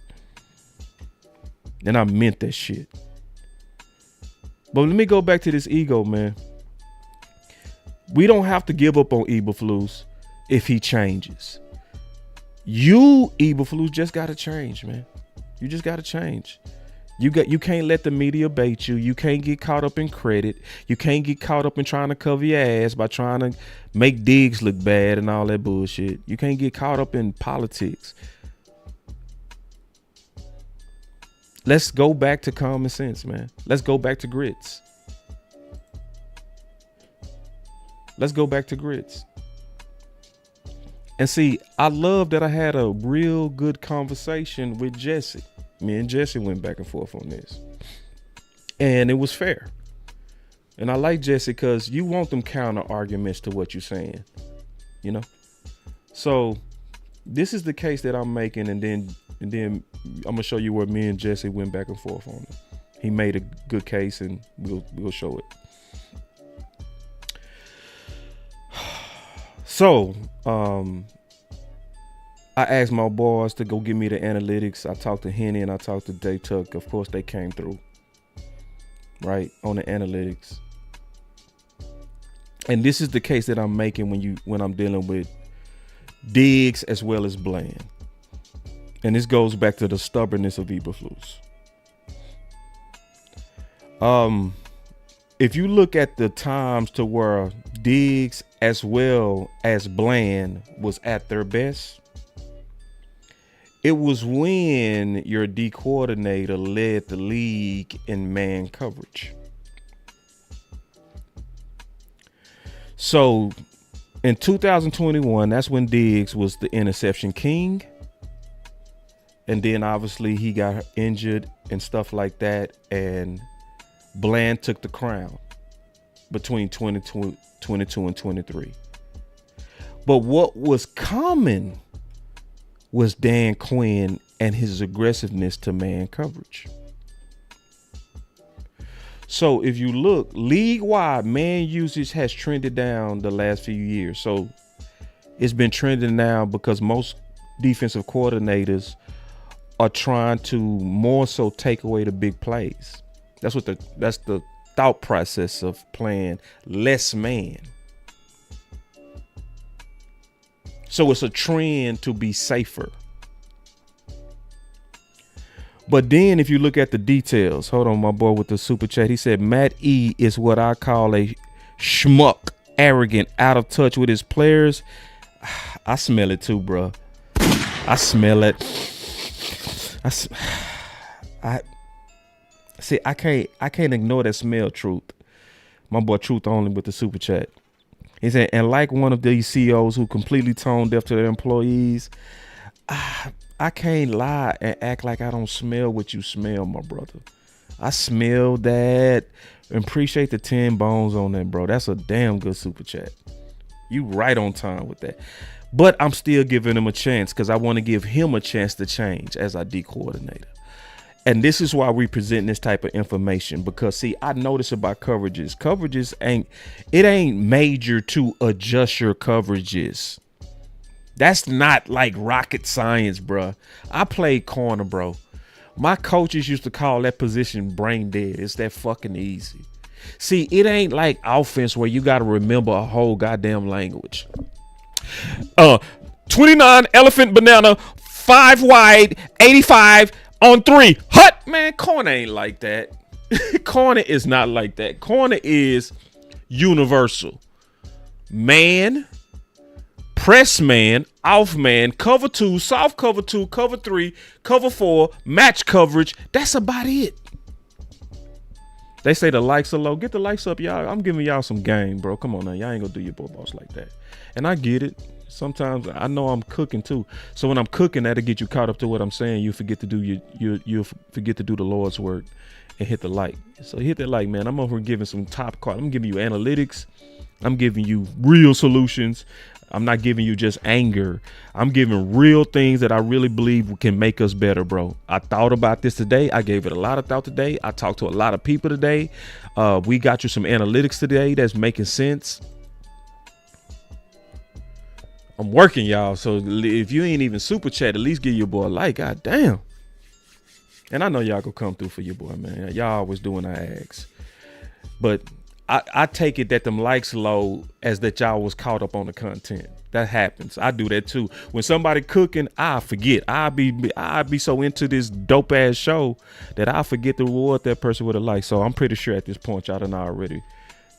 And I meant that shit. But let me go back to this ego, man. We don't have to give up on Eberflus if he changes. You, Eberflus, just got to change, man. You just got to change. You can't let the media bait you. You can't get caught up in credit. You can't get caught up in trying to cover your ass by trying to make Diggs look bad and all that bullshit. You can't get caught up in politics. Let's go back to common sense, man. Let's go back to grits. Let's go back to grits. And see, I love that I had a real good conversation with Jesse. Me and Jesse went back and forth on this. And it was fair. And I like Jesse because you want them counter arguments to what you're saying. You know? So this is the case that I'm making, and then I'm gonna show you where me and Jesse went back and forth on it. He made a good case, and we'll show it. So, I asked my boys to go give me the analytics. I talked to Henny and I talked to Day Tuck. Of course, they came through, right, on the analytics. And this is the case that I'm making when I'm dealing with Diggs as well as Bland. And this goes back to the stubbornness of Eberflus. If you look at the times to where Diggs as well as Bland was at their best, it was when your D coordinator led the league in man coverage. So in 2021, that's when Diggs was the interception king. And then obviously he got injured and stuff like that. And Bland took the crown between 22 and 23. But what was common was Dan Quinn and his aggressiveness to man coverage. So if you look league-wide, man usage has trended down the last few years. So it's been trending down because most defensive coordinators are trying to more so take away the big plays. That's the thought process of playing less man. So it's a trend to be safer. But then if you look at the details, hold on, my boy with the super chat, he said Matt E is what I call a schmuck, arrogant, out of touch with his players. I smell it too, bro. I smell it. I can't ignore that smell, Truth. My boy Truth only with the super chat. He said, and like one of these CEOs who completely tone deaf to their employees, I can't lie and act like I don't smell what you smell, my brother. I smell that. And appreciate the 10 bones on that, bro. That's a damn good super chat. You right on time with that. But I'm still giving him a chance because I want to give him a chance to change as our D coordinator. And this is why we present this type of information, because see, I notice about coverages ain't major to adjust your coverages. That's not like rocket science, bro. I played corner, bro. My coaches used to call that position brain dead. It's that fucking easy. See, it ain't like offense where you got to remember a whole goddamn language. 29 elephant banana, 5 wide, 85 on 3. Hut, man, corner ain't like that. Corner is not like that. Corner is universal. Man, press man, off man, cover 2, soft cover 2, cover 3, cover 4, match coverage. That's about it. They say the likes are low. Get the likes up, y'all. I'm giving y'all some game, bro. Come on now. Y'all ain't gonna do your boy boss like that. And I get it. Sometimes I know I'm cooking too. So when I'm cooking, that'll get you caught up to what I'm saying. You forget to do you forget to do the Lord's work and hit the like. So hit that like, man. I'm over giving some top card. I'm giving you analytics. I'm giving you real solutions. I'm not giving you just anger. I'm giving real things that I really believe can make us better, bro. I thought about this today. I gave it a lot of thought today. I talked to a lot of people today. We got you some analytics today that's making sense. I'm working, y'all. So if you ain't even super chat, at least give your boy a like. God damn. And I know y'all gonna come through for your boy, man. Y'all always doing our ads. But I take it that them likes low as that y'all was caught up on the content. That happens. I do that too. When somebody cooking, I forget. I be so into this dope ass show that I forget to reward that person with a like. So I'm pretty sure at this point y'all done already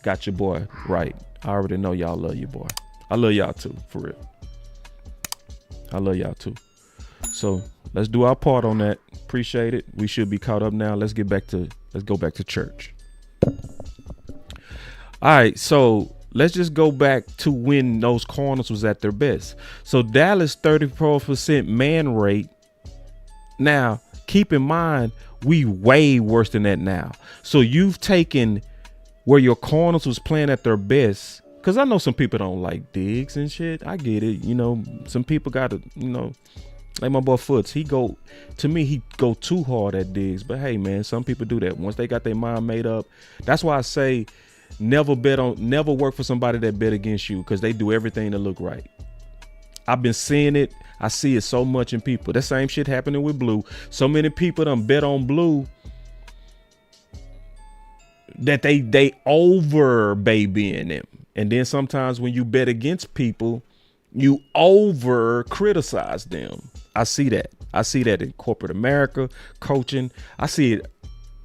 got your boy right. I already know y'all love your boy. I love y'all too, for real. I love y'all too. So let's do our part on that. Appreciate it. We should be caught up now. Let's go back to church. All right, so let's just go back to when those corners was at their best. So Dallas 34% man rate. Now, keep in mind, we way worse than that now. So you've taken where your corners was playing at their best. Because I know some people don't like Diggs and shit. I get it. You know, some people got to, you know, like my boy Foots. He go too hard at Diggs. But hey, man, some people do that. Once they got their mind made up. That's why I say never work for somebody that bet against you, because they do everything to look right. I've been seeing it. I see it so much in people. That same shit happening with Blue. So many people done bet on Blue that they over babying them. And then sometimes when you bet against people, you over criticize them. I see that. I see that in corporate America, coaching. I see it,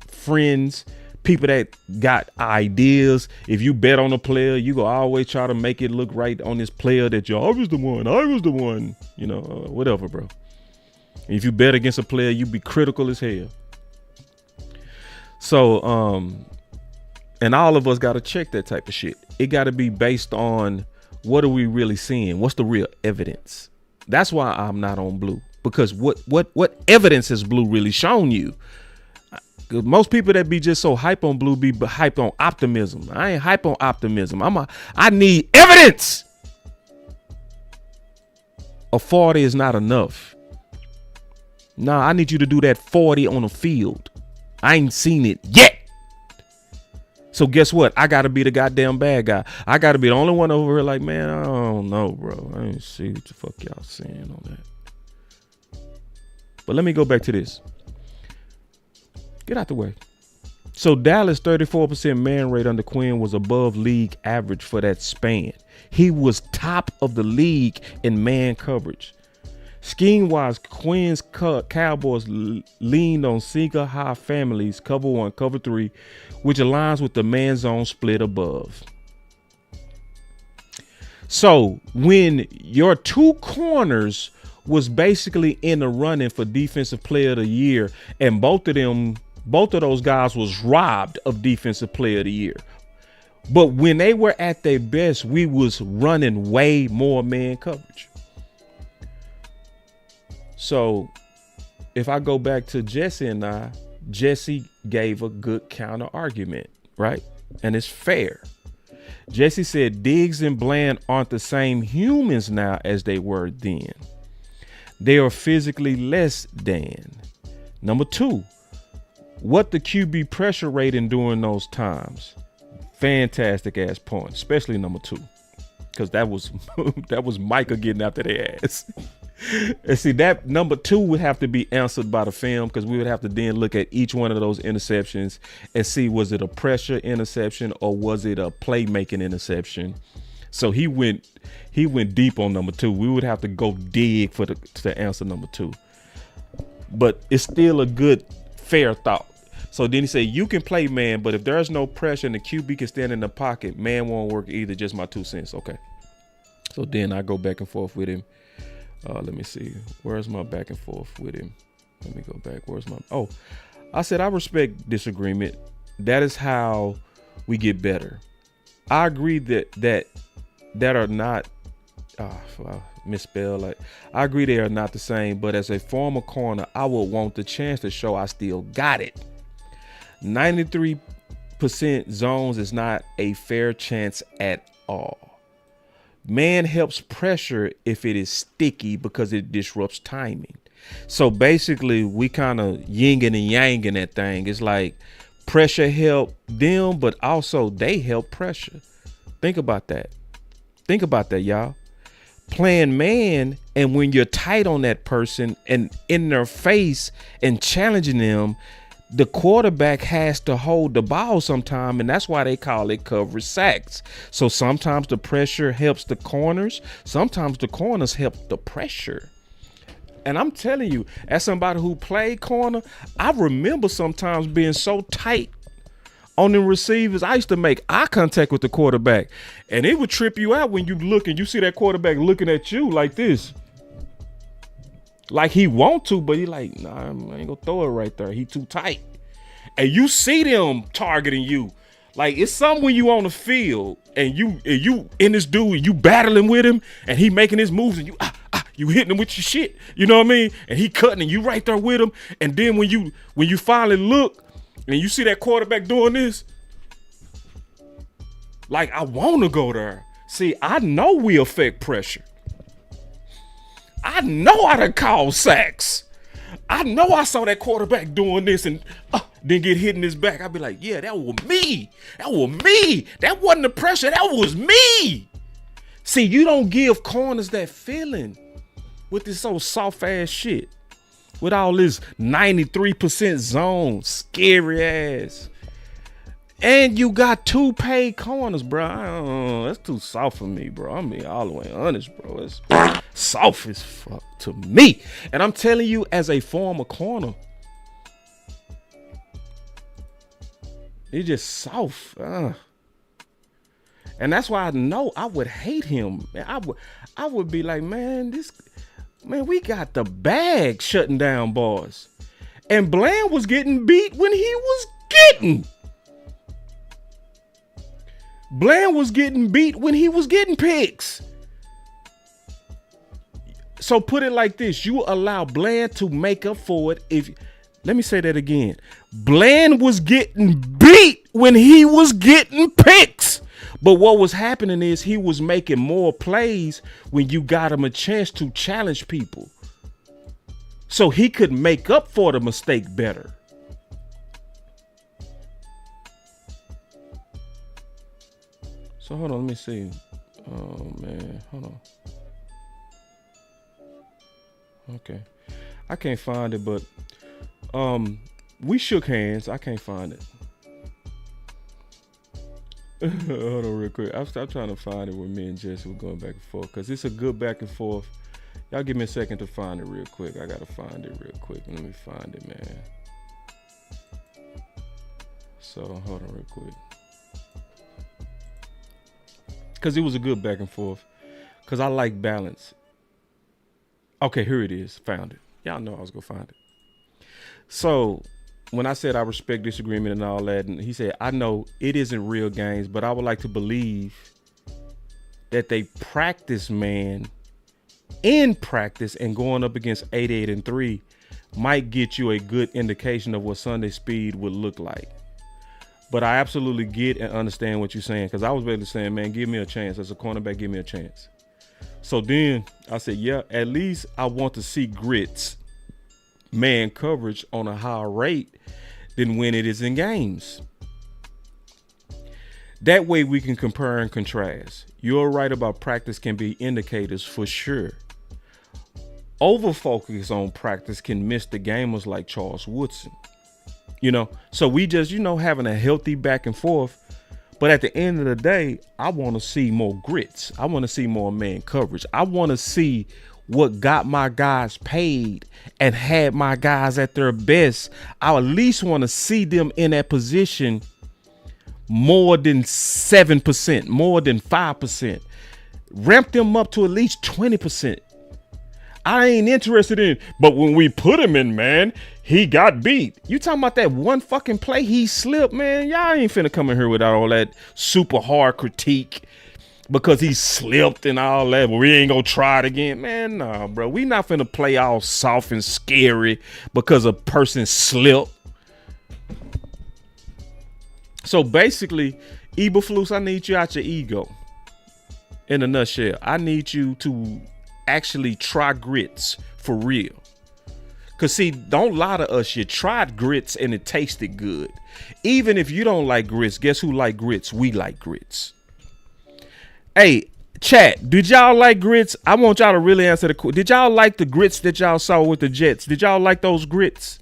friends, people that got ideas. If you bet on a player, you go always try to make it look right on this player that I was the one, you know, whatever, bro. If you bet against a player, you be critical as hell. So, and all of us got to check that type of shit. It got to be based on what are we really seeing? What's the real evidence? That's why I'm not on Blue, because what evidence has Blue really shown you? Most people that be just so hype on Blue be hype on optimism. I ain't hype on optimism. I need evidence. A 40 is not enough. Nah, I need you to do that 40 on the field. I ain't seen it yet. So guess what? I got to be the goddamn bad guy. I got to be the only one over here like, man, I don't know, bro. I ain't see what the fuck y'all saying on that. But let me go back to this. Get out the way. So Dallas 34% man rate under Quinn was above league average for that span. He was top of the league in man coverage. Scheme-wise, Quinn's Cowboys leaned on single high families, cover 1, cover 3, which aligns with the man zone split above. So when your two corners was basically in the running for defensive player of the year, and both of those guys was robbed of defensive player of the year. But when they were at their best, we was running way more man coverage. So if I go back to Jesse and Jesse gave a good counter argument, right? And it's fair. Jesse said Diggs and Bland aren't the same humans now as they were then. They are physically less than. Number 2, what the QB pressure rating during those times? Fantastic ass point, especially number 2, because that was Micah getting after their ass. And see, that number 2 would have to be answered by the film, because we would have to then look at each one of those interceptions and see, was it a pressure interception or was it a playmaking interception? So he went deep on number 2. We would have to go dig to answer number 2, but it's still a good, fair thought. So then he said, you can play man, but if there's no pressure and the QB can stand in the pocket, man won't work either. Just my 2 cents. Okay. So then I go back and forth with him. Let me see. Where's my back and forth with him? Let me go back. I said, I respect disagreement. That is how we get better. I agree that are not, misspell. Like, I agree they are not the same, but as a former corner, I would want the chance to show I still got it. 93% zones is not a fair chance at all. Man helps pressure if it is sticky because it disrupts timing. So basically, we kind of yin and yang that thing. It's like pressure help them, but also they help pressure. Think about that. Think about that, y'all. Playing man, and when you're tight on that person and in their face and challenging them, the quarterback has to hold the ball sometime, and that's why they call it coverage sacks. So sometimes the pressure helps the corners. Sometimes the corners help the pressure. And I'm telling you, as somebody who played corner, I remember sometimes being so tight on the receivers. I used to make eye contact with the quarterback, and it would trip you out when you look and you see that quarterback looking at you like this. Like he want to, but he like, nah, I ain't gonna throw it right there. He too tight. And you see them targeting you. Like, it's something when you on the field and you in this dude, you battling with him and he making his moves and you hitting him with your shit. You know what I mean? And he cutting and you right there with him. And then when you finally look and you see that quarterback doing this, like, I want to go there. See, I know we affect pressure. I know I done called sacks. I know I saw that quarterback doing this and then get hit in his back. I'd be like, yeah, that was me. That was me. That wasn't the pressure. That was me. See, you don't give corners that feeling with this old soft ass shit. With all this 93% zone, scary ass. And you got 2 paid corners, bro. That's too soft for me, bro. I mean, all the way honest, bro. It's soft as fuck to me. And I'm telling you, as a former corner, it's just soft. And that's why I know I would hate him. I would be like, man, we got the bag shutting down boys. And Bland was getting beat when he was getting. Bland was getting beat when he was getting picks. So put it like this. You allow Bland to make up for it. Let me say that again. Bland was getting beat when he was getting picks. But what was happening is he was making more plays when you got him a chance to challenge people. So he could make up for the mistake better. So hold on, let me see. Oh man, hold on. Okay, I can't find it, but we shook hands. I can't find it. Hold on real quick. I'm trying to find it where me and Jesse were going back and forth, because it's a good back and forth. Y'all give me a second to find it real quick. I gotta find it real quick. Let me find it, man. So hold on real quick. Cause it was a good back and forth. Cause I like balance. Okay, here it is. Found it. Y'all know I was gonna find it. So when I said I respect disagreement and all that, and he said, I know it isn't real games, but I would like to believe that they practice, man, in practice and going up against 88-3 might get you a good indication of what Sunday speed would look like. But I absolutely get and understand what you're saying, because I was basically saying, man, give me a chance. As a cornerback, give me a chance. So then I said, yeah, at least I want to see grits, man coverage on a higher rate than when it is in games. That way we can compare and contrast. You're right about practice can be indicators for sure. Over focus on practice can miss the gamers like Charles Woodson. So we just, having a healthy back and forth. But at the end of the day, I want to see more grits. I want to see more man coverage. I want to see what got my guys paid and had my guys at their best. I at least want to see them in that position more than 7%, more than 5%. Ramp them up to at least 20%. I ain't interested in, but when we put him in, man, he got beat. You talking about that one fucking play he slipped, man? Y'all ain't finna come in here without all that super hard critique because he slipped and all that. But we ain't gonna try it again, man. Nah, bro, we not finna play all soft and scary because a person slipped. So basically, Eberflus, I need you out your ego. In a nutshell, I need you to actually try grits for real. Cause see, don't lie to us. You tried grits and it tasted good. Even if you don't like grits, guess who like grits? We like grits. Hey, chat, did y'all like grits? I want y'all to really answer the question. Did y'all like the grits that y'all saw with the Jets? Did y'all like those grits?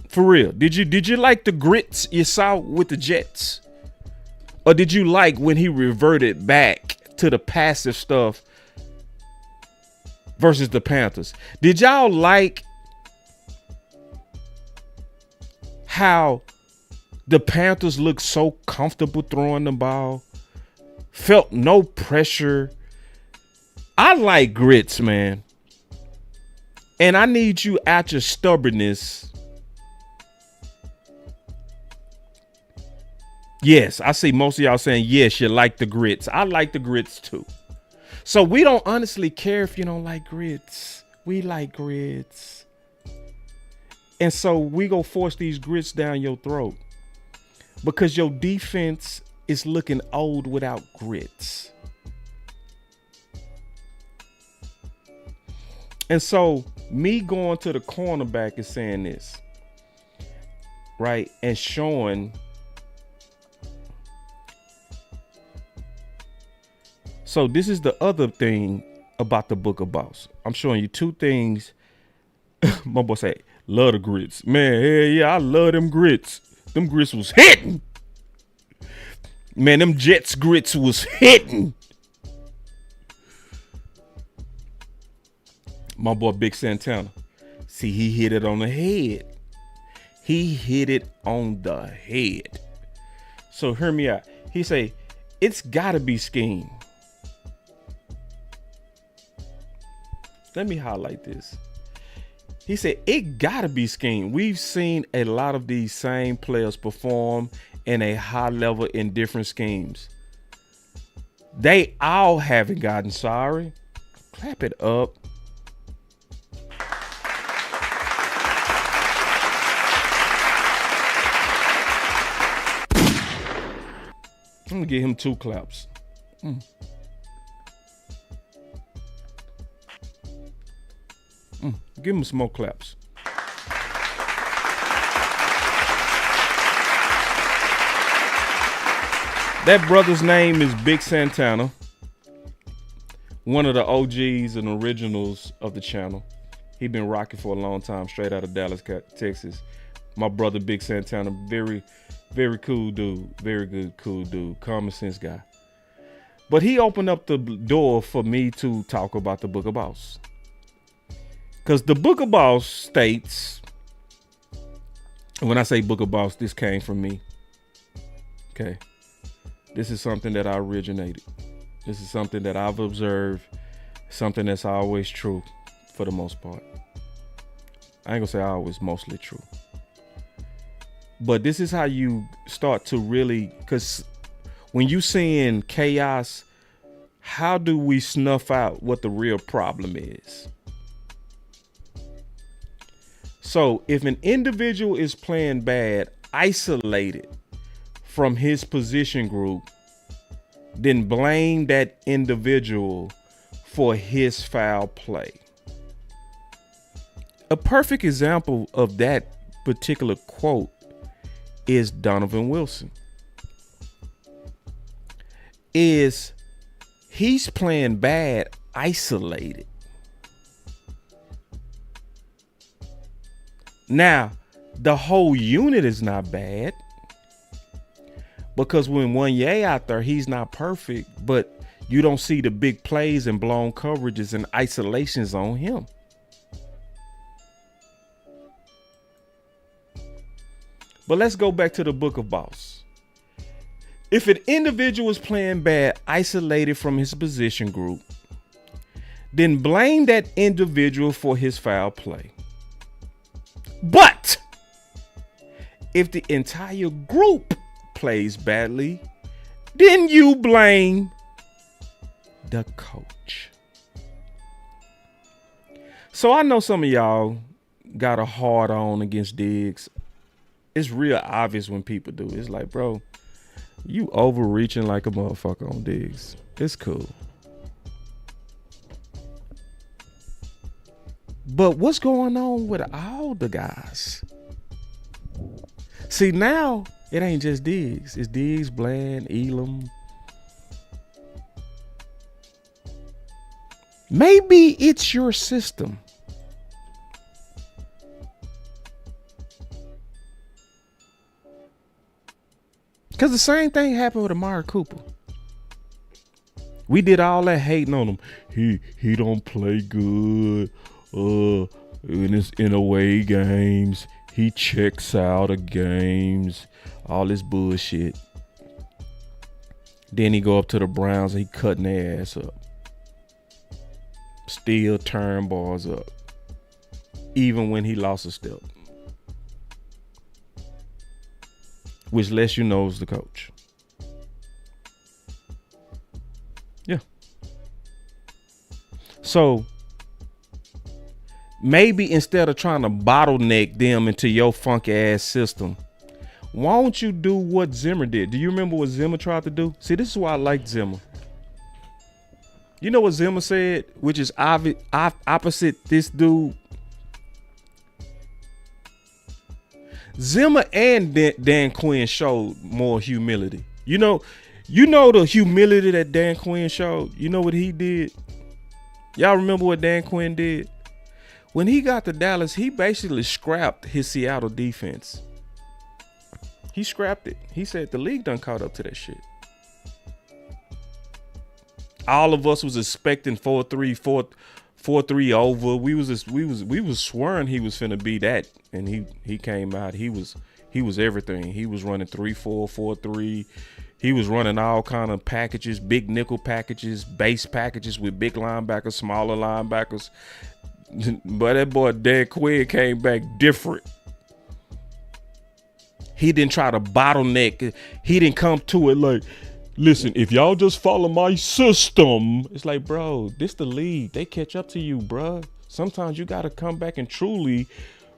For real. Did you like the grits you saw with the Jets? Or did you like when he reverted back to the passive stuff versus the Panthers? Did y'all like how the Panthers looked so comfortable throwing the ball? Felt no pressure. I like grits, man. And I need you out your stubbornness. Yes, I see most of y'all saying, yes, you like the grits. I like the grits too. So we don't honestly care if you don't like grits. We like grits. And so we go force these grits down your throat because your defense is looking old without grits. And so me going to the cornerback is saying this, right? And showing. So this is the other thing about the Book of Boss. I'm showing you two things. My boy say, love the grits. Man, hell yeah, I love them grits. Them grits was hitting. Man, them Jets grits was hitting. My boy Big Santana. See, he hit it on the head. He hit it on the head. So hear me out. He say, it's gotta be scheme. Let me highlight this. He said, it gotta be scheme. We've seen a lot of these same players perform in a high level in different schemes. They all haven't gotten sorry. Clap it up. I'm gonna give him 2 claps. Give him some more claps. That brother's name is Big Santana, one of the OGs and originals of the channel. He been rocking for a long time, straight out of Dallas, Texas. My brother Big Santana, very, very cool dude, very good, cool dude, common sense guy. But he opened up the door for me to talk about the Book of Boss. Because the Book of Boss states, and when I say Book of Boss, this came from me. Okay. This is something that I originated. This is something that I've observed, something that's always true for the most part. I ain't gonna say always, mostly true. But this is how you start to really, because when you seeing chaos, how do we snuff out what the real problem is? So if an individual is playing bad, isolated from his position group, then blame that individual for his foul play. A perfect example of that particular quote is Donovan Wilson. He's playing bad, isolated. Now, the whole unit is not bad, because when Wanye out there, he's not perfect, but you don't see the big plays and blown coverages and isolations on him. But let's go back to the Book of Boss. If an individual is playing bad, isolated from his position group, then blame that individual for his foul play. But if the entire group plays badly, then you blame the coach. So I know some of y'all got a hard on against Diggs. It's real obvious when people do. It's like, bro, you overreaching like a motherfucker on Diggs. It's cool. But what's going on with all the guys? See, now it ain't just Diggs. It's Diggs, Bland, Elam. Maybe it's your system. Because the same thing happened with Amari Cooper. We did all that hating on him. He don't play good. In away games. He checks out of games. All this bullshit. Then he go up to the Browns and he cutting their ass up. Still turn bars up. Even when he lost a step. Which lets you know is the coach. Yeah. So maybe instead of trying to bottleneck them into your funky ass system, why don't you do what Zimmer did? Do you remember what Zimmer tried to do? See, this is why I like Zimmer. You know what Zimmer said, which is opposite this dude? Zimmer and Dan Quinn showed more humility. You know the humility that Dan Quinn showed. You know what he did? Y'all remember what Dan Quinn did? When he got to Dallas, he basically scrapped his Seattle defense. He scrapped it. He said the league done caught up to that shit. All of us was expecting 4-3 over. We was swearing he was finna be that, and he came out. He was everything. He was running 3-4, 4-3. He was running all kind of packages, big nickel packages, base packages with big linebackers, smaller linebackers. But that boy Dan Quinn came back different. He didn't try to bottleneck. He didn't come to it like, listen, if y'all just follow my system. It's like, bro, this the league. They catch up to you, bro. Sometimes you got to come back and truly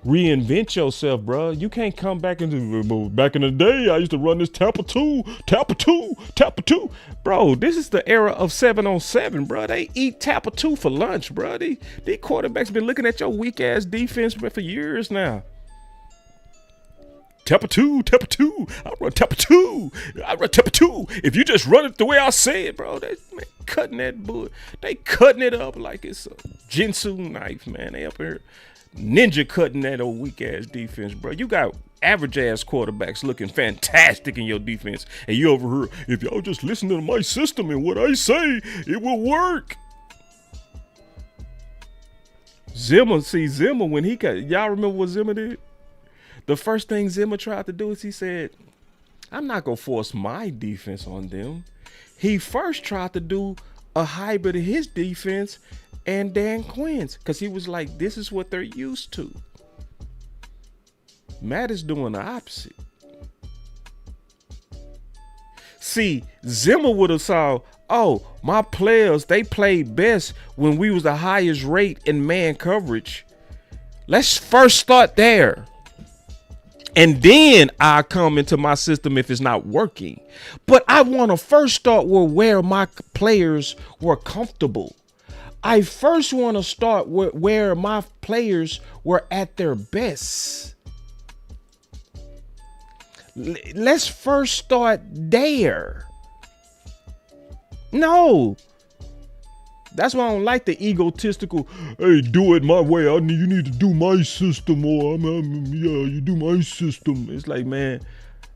reinvent yourself, bro. You can't come back into, back in the day, I used to run this Tampa 2. Bro, this is the era of 7-on-7, bro. They eat Tampa 2 for lunch, bro. These quarterbacks been looking at your weak ass defense for years now. Tampa 2. I run Tampa 2. If you just run it the way I say it, bro, they cutting that bull. They cutting it up like it's a Jinsu knife, man. They up here. ninja cutting that old weak ass defense, bro. You got average ass quarterbacks looking fantastic in your defense, and you over here, if y'all just listen to my system and what I say, it will work. Zimmer, when he got, y'all remember what Zimmer did? The first thing Zimmer tried to do is he said, I'm not going to force my defense on them. He first tried to do a hybrid of his defense and Dan Quinn's, because he was like, this is what they're used to. Matt is doing the opposite. See, Zimmer would have saw, oh, my players, they played best when we was the highest rate in man coverage. Let's first start there. And then I come into my system if it's not working. But I want to first start where my players were comfortable. I first want to start where my players were at their best. Let's first start there. No. That's why I don't like the egotistical, hey, do it my way. You need to do my system, or you do my system. It's like, man,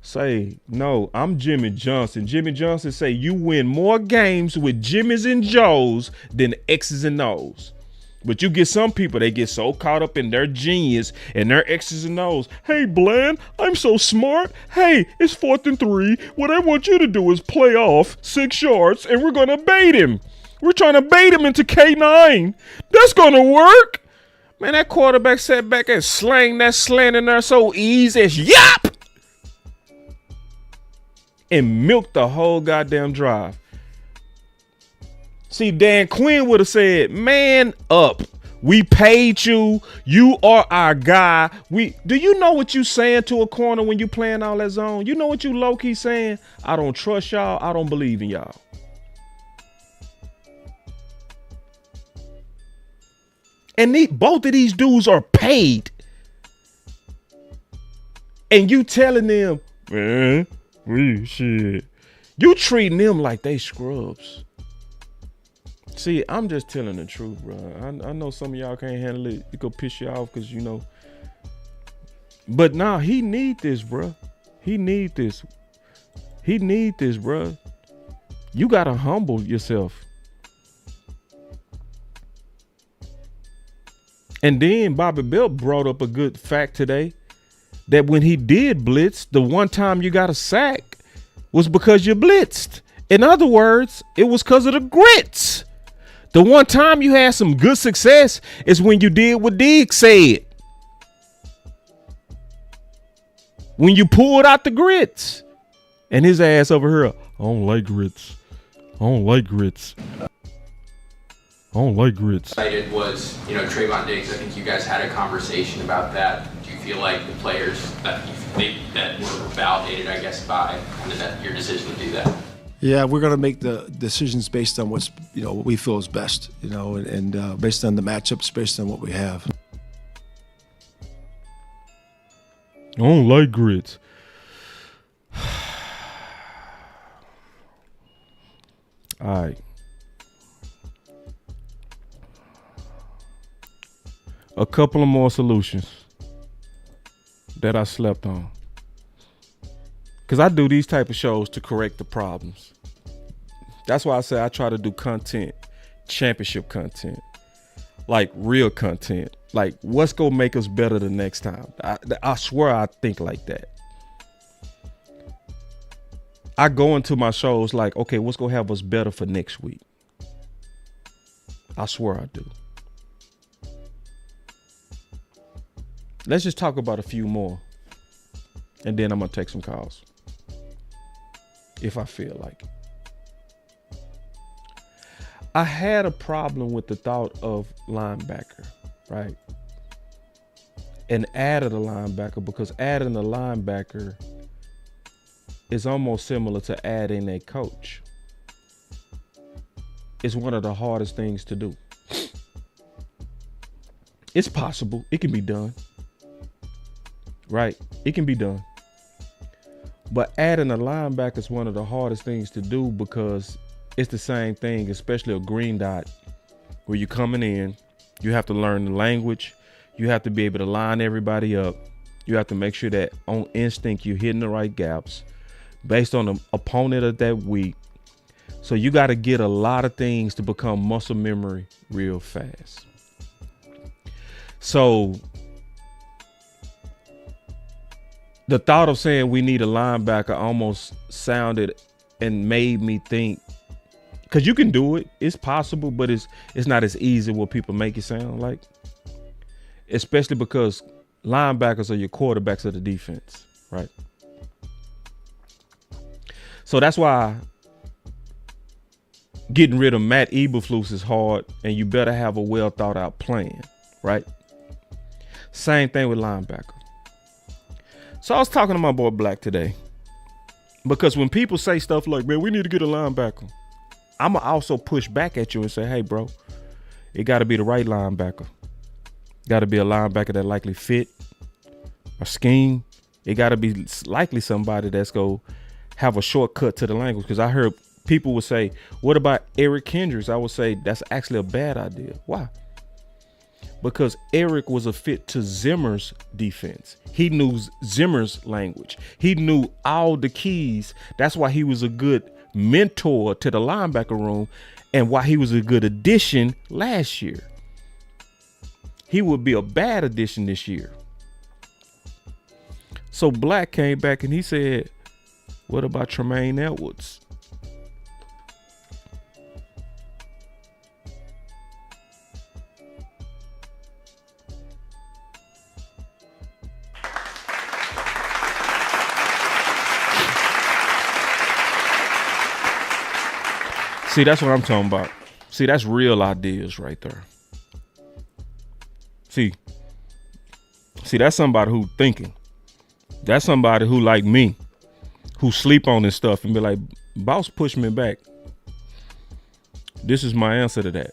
say, no, I'm Jimmy Johnson. Jimmy Johnson say you win more games with Jimmys and Joes than X's and O's. But you get some people, they get so caught up in their genius and their X's and O's. Hey, Bland, I'm so smart. Hey, it's 4th and 3. What I want you to do is play off 6 yards, and we're going to bait him. We're trying to bait him into K9. That's going to work. Man, that quarterback sat back and slang that slant in there so easy as yap. And milked the whole goddamn drive. See, Dan Quinn would have said, man up. We paid you. You are our guy. Do you know what you saying to a corner when you playing all that zone? You know what you low-key saying? I don't trust y'all. I don't believe in y'all. And both of these dudes are paid. And you telling them, man, shit. You treating them like they scrubs. See, I'm just telling the truth, bro. I know some of y'all can't handle it. It could piss you off because, you know. But nah, he need this, bro. He need this. He need this, bro. You got to humble yourself. And then Bobby Belt brought up a good fact today that when he did blitz, the one time you got a sack was because you blitzed. In other words, it was because of the grits. The one time you had some good success is when you did what Diggs said. When you pulled out the grits. And his ass over here, I don't like grits. I don't like grits. I don't like grits. It was, Trayvon Diggs. I think you guys had a conversation about that. Do you feel like the players that were validated, I guess, by your decision to do that? Yeah, we're going to make the decisions based on what we feel is best, and based on the matchups, based on what we have. I don't like grits. All right. A couple of more solutions that I slept on. Because I do these type of shows to correct the problems. That's why I say I try to do content, championship content, like real content. Like what's going to make us better the next time. I swear I think like that. I go into my shows like, okay, what's going to have us better for next week? I swear I do. Let's just talk about a few more. And then I'm going to take some calls. If I feel like it. I had a problem with the thought of linebacker, right? And added a linebacker because adding a linebacker is almost similar to adding a coach. It's one of the hardest things to do. It's possible. It can be done. Right? It can be done. But adding a linebacker is one of the hardest things to do because it's the same thing, especially a green dot, where you're coming in, you have to learn the language, You have to be able to line everybody up. You have to make sure that on instinct you're hitting the right gaps based on the opponent of that week. So you got to get a lot of things to become muscle memory real fast. So the thought of saying we need a linebacker almost sounded and made me think, because you can do it, it's possible, but it's not as easy what people make it sound like. Especially because linebackers are your quarterbacks of the defense, right? So that's why getting rid of Matt Eberflus is hard, and you better have a well thought out plan, right? Same thing with linebacker. So I was talking to my boy Black today, because when people say stuff like, man, we need to get a linebacker, I'm going to also push back at you and say, hey, bro, it got to be the right linebacker. Got to be a linebacker that likely fit a scheme. It got to be likely somebody that's going to have a shortcut to the language. Because I heard people would say, what about Eric Kendricks? I would say that's actually a bad idea. Why? Because Eric was a fit to Zimmer's defense. He knew Zimmer's language. He knew all the keys. That's why he was a good mentor to the linebacker room and why he was a good addition last year. He would be a bad addition this year. So Black came back and he said, what about Tremaine Edwards? See, that's what I'm talking about. See, that's real ideas right there. See, that's somebody who thinking. That's somebody who, like me, who sleep on this stuff and be like, boss, push me back. This is my answer to that.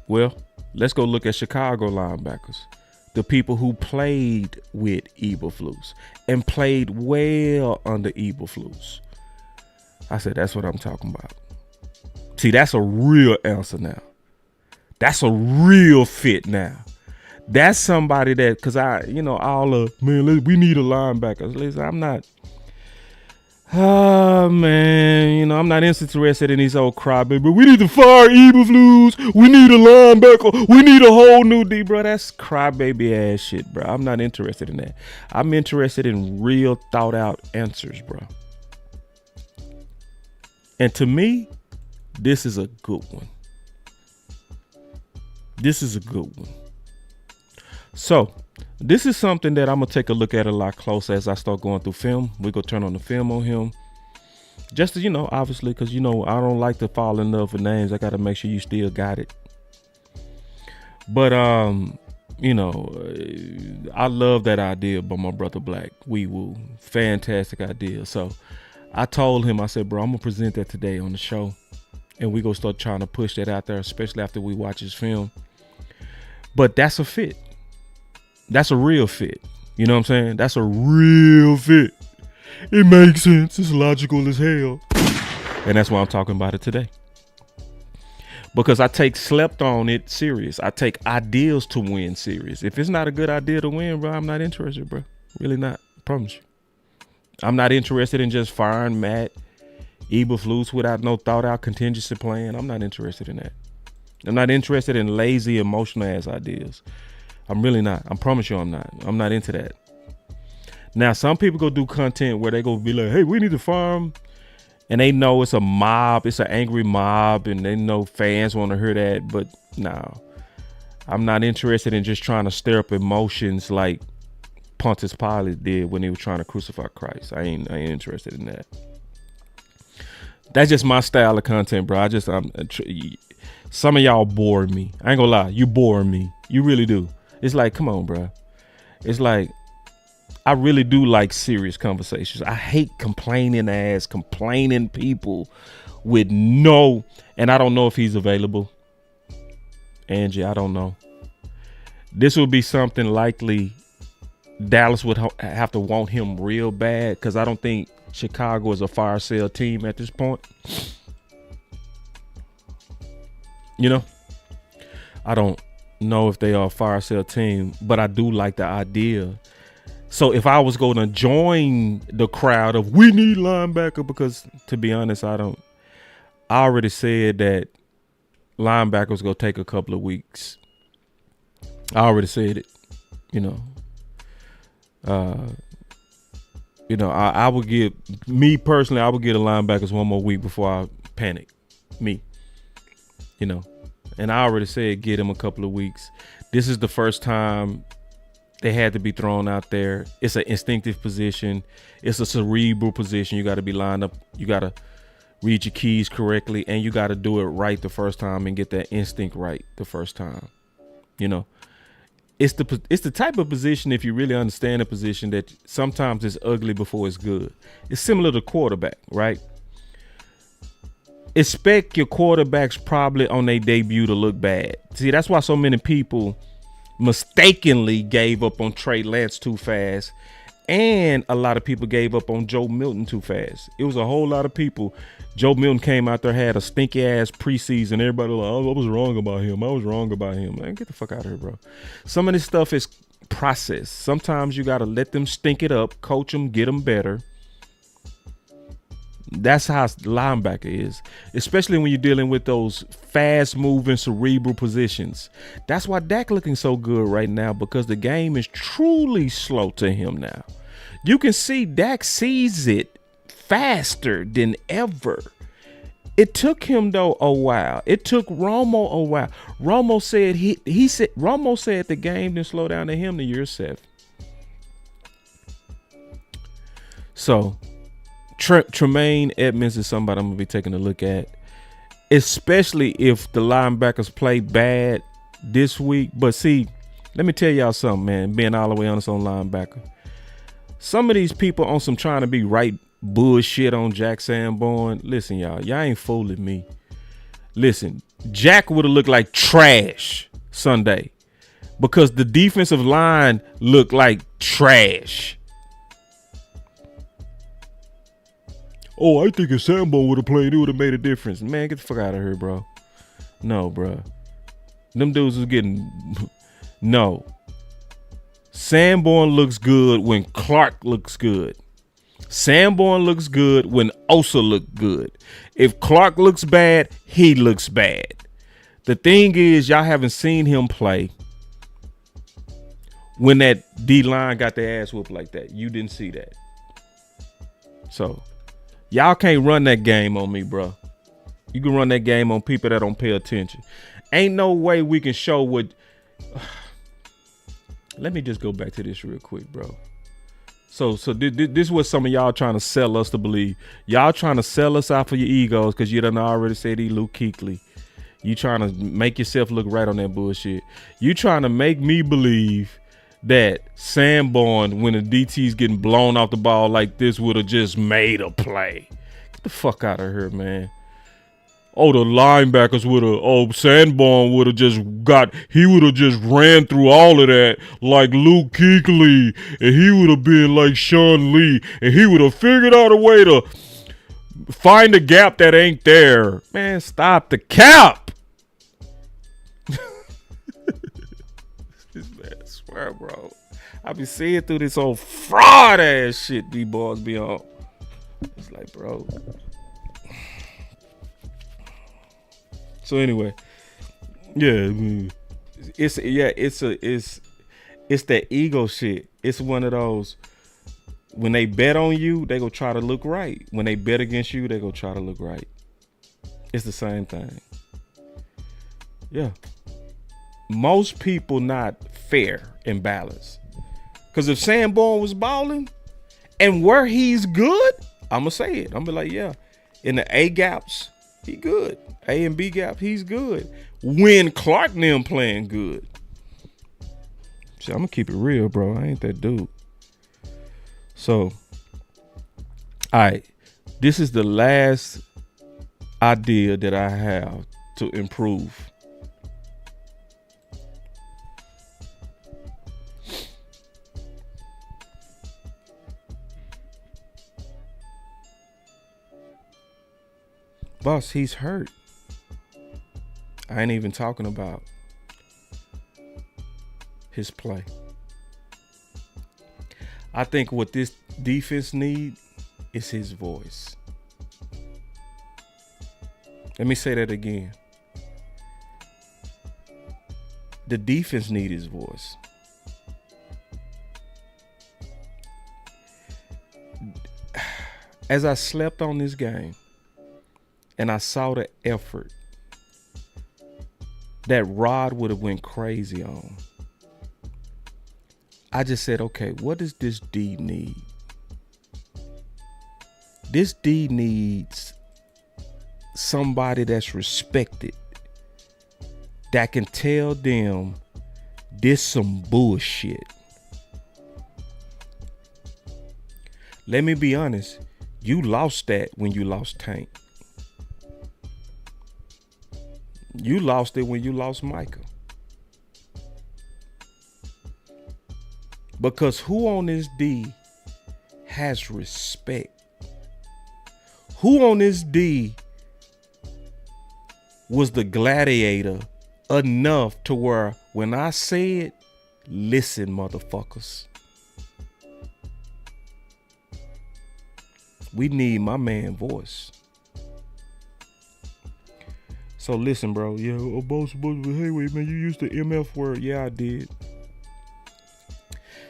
Well, let's go look at Chicago linebackers. The people who played with Eberflus and played well under Eberflus. I said, that's what I'm talking about. See, that's a real answer now. That's a real fit now. That's somebody that, because we need a linebacker. Listen, I'm not, I'm not interested in these old crybaby. But we need to fire Eberflus. We need a linebacker. We need a whole new D, bro. That's crybaby ass shit, bro. I'm not interested in that. I'm interested in real thought out answers, bro. And to me, this is a good one. This is a good one. So this is something that I'm going to take a look at a lot closer as I start going through film. We're going to turn on the film on him. Just to, obviously, because, I don't like to fall in love with names. I got to make sure you still got it. But, I love that idea by my brother Black. We will. Fantastic idea. So I told him, I said, bro, I'm going to present that today on the show. And we're going to start trying to push that out there, especially after we watch his film. But that's a fit. That's a real fit. You know what I'm saying? That's a real fit. It makes sense. It's logical as hell. And that's why I'm talking about it today. Because I take slept on it serious. I take ideas to win serious. If it's not a good idea to win, bro, I'm not interested, bro. Really not. I promise you. I'm not interested in just firing Matt Eberflus without no thought out contingency plan. I'm not interested in that. I'm not interested in lazy, emotional ass ideas. I'm really not. I promise you I'm not. I'm not into that. Now, some people go do content where they go be like, hey, we need to fire him. And they know it's a mob. It's an angry mob. And they know fans want to hear that. But no, I'm not interested in just trying to stir up emotions like Pontius Pilate did when he was trying to crucify Christ. I ain't interested in that. That's just my style of content, bro. Some of y'all bore me. I ain't gonna lie. You bore me. You really do. It's like, come on, bro. It's like, I really do like serious conversations. I hate complaining people with no, and I don't know if he's available. Angie, I don't know. This would be something likely Dallas would have to want him real bad, because I don't think Chicago is a fire sale team at this point. I know if they are a fire sale team, but I do like the idea. So if I was going to join the crowd of we need linebacker, because to be honest, I already said that linebackers going to take a couple of weeks. I already said it, I would give me personally, I would give the linebackers one more week before I panic. Me, and I already said get him a couple of weeks. This is the first time they had to be thrown out there. It's an instinctive position. It's a cerebral position. You got to be lined up. You got to read your keys correctly, and you got to do it right the first time and get that instinct right the first time. It's the type of position, if you really understand the position, that sometimes it's ugly before it's good. It's similar to quarterback, right? Expect your quarterbacks probably on their debut to look bad. See, that's why so many people mistakenly gave up on Trey Lance too fast, and a lot of people gave up on Joe Milton too fast. It was a whole lot of people. Joe Milton came out there, had a stinky ass preseason. Everybody like, oh, I was wrong about him. Man, get the fuck out of here, bro. Some of this stuff is process. Sometimes you got to let them stink it up, coach them, get them better. That's how linebacker is, especially when you're dealing with those fast-moving cerebral positions. That's why Dak looking so good right now, because the game is truly slow to him now. You can see Dak sees it faster than ever. It took him though a while. It took Romo a while. Romo said Romo said the game didn't slow down to him to year 7. So Tremaine Edmonds is somebody I'm gonna be taking a look at, especially if the linebackers play bad this week. But see, let me tell y'all something, man. Being all the way honest on linebacker, some of these people on some trying to be right bullshit on Jack Sanborn. Listen, y'all ain't fooling me. Listen, Jack would have looked like trash Sunday because the defensive line looked like trash. Oh, I think if Sanborn would have played, it would have made a difference. Man, get the fuck out of here, bro. No, bro. Them dudes was getting... No. Sanborn looks good when Clark looks good. Sanborn looks good when Osa look good. If Clark looks bad, he looks bad. The thing is, y'all haven't seen him play when that D-line got their ass whooped like that. You didn't see that. So... y'all can't run that game on me, bro. You can run that game on people that don't pay attention. Ain't no way we can show what... Let me just go back to this real quick, bro. So this is what some of y'all trying to sell us to believe. Y'all trying to sell us out for your egos because you done already said he Luke Kuechly. You trying to make yourself look right on that bullshit. You trying to make me believe that Sanborn, when the DT's getting blown off the ball like this, would have just made a play. Get the fuck out of here, man. Oh, the linebackers would have, Sanborn would have just he would have just ran through all of that like Luke Kuechly, and he would have been like Sean Lee, and he would have figured out a way to find a gap that ain't there. Man, stop the cap. I swear, bro. I be seeing through this old fraud ass shit these boys be on. It's like, bro. So anyway, yeah, it's that ego shit. It's one of those, when they bet on you, they go try to look right. When they bet against you, they go try to look right. It's the same thing. Yeah. Most people not fair and balanced. Because if Sanborn was balling and where he's good, I'm going to say it. I'm going to be like, yeah, in the A gaps, he good. A and B gap, he's good. When Clark and them playing good. See, I'm going to keep it real, bro. I ain't that dude. So, all right. This is the last idea that I have to improve. Boss, he's hurt. I ain't even talking about his play. I think what this defense needs is his voice. Let me say that again. The defense needs his voice. As I slept on this game and I saw the effort that Rod would have went crazy on, I just said, okay, what does this D need? This D needs somebody that's respected, that can tell them this some bullshit. Let me be honest, you lost that when you lost Tank. You lost it when you lost Micah. Because who on this D has respect? Who on this D was the gladiator enough to where when I said, listen, motherfuckers, we need my man voice. So listen, bro. Yeah, hey, wait, man, you used the MF word. Yeah, I did.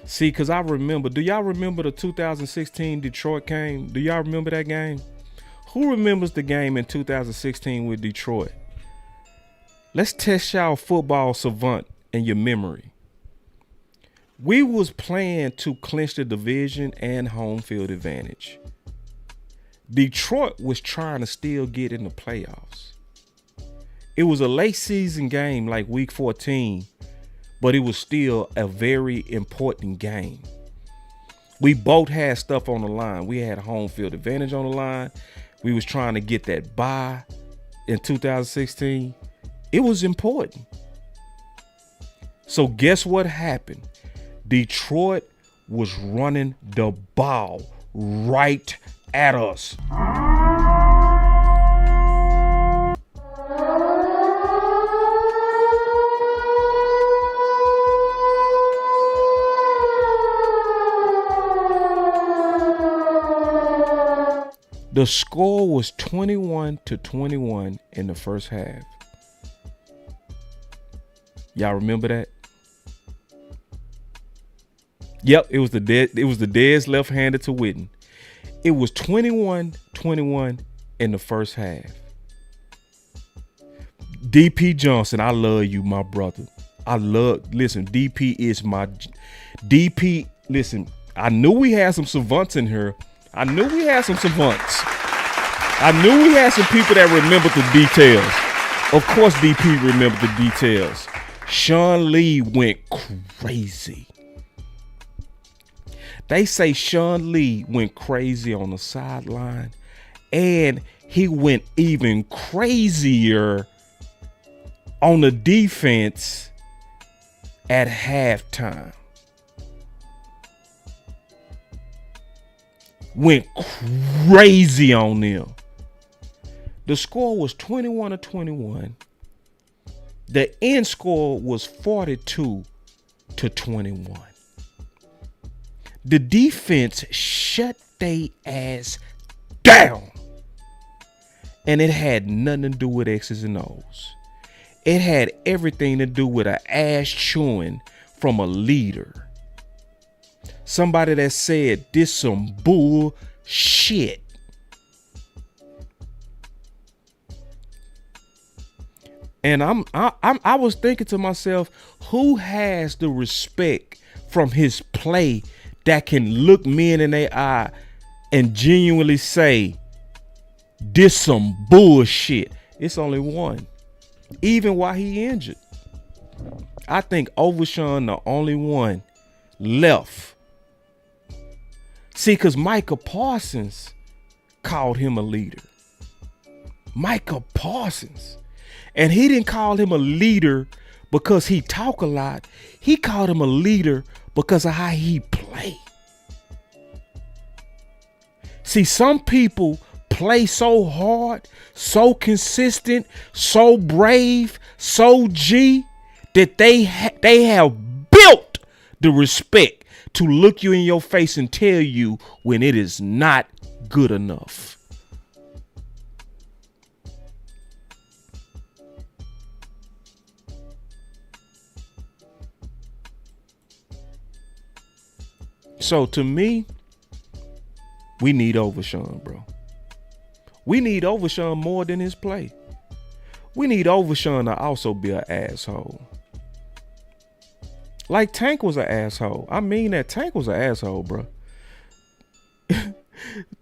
See, because I remember, do y'all remember the 2016 Detroit game? Do y'all remember that game? Who remembers the game in 2016 with Detroit? Let's test y'all football savant and your memory. We was playing to clinch the division and home field advantage. Detroit was trying to still get in the playoffs. It was a late season game like week 14, but it was still a very important game. We both had stuff on the line. We had a home field advantage on the line. We was trying to get that bye in 2016. It was important. So guess what happened? Detroit was running the ball right at us. The score was 21-21 in the first half. Y'all remember that? Yep, it was the Dez left-handed to Witten. It was 21-21 in the first half. DP Johnson, I love you, my brother. Listen, listen, I knew we had some savants in here. I knew we had some savants. I knew we had some people that remembered the details. Of course, DP remembered the details. Sean Lee went crazy. They say Sean Lee went crazy on the sideline, and he went even crazier on the defense at halftime. Went crazy on them. The score was 21-21. The end score was 42-21. The defense shut their ass down. And it had nothing to do with X's and O's. It had everything to do with an ass chewing from a leader. Somebody that said this some bullshit. And I was thinking to myself, who has the respect from his play that can look men in their eye and genuinely say, this some bullshit? It's only one. Even while he injured. I think Overshawn the only one left. See, because Micah Parsons called him a leader. Micah Parsons. And he didn't call him a leader because he talk a lot. He called him a leader because of how he play. See, some people play so hard, so consistent, so brave, so G, that they have built the respect to look you in your face and tell you when it is not good enough. So to me, we need Overshawn, bro. We need Overshawn more than his play. We need Overshawn to also be an asshole. Like Tank was an asshole. I mean that Tank was an asshole, bro.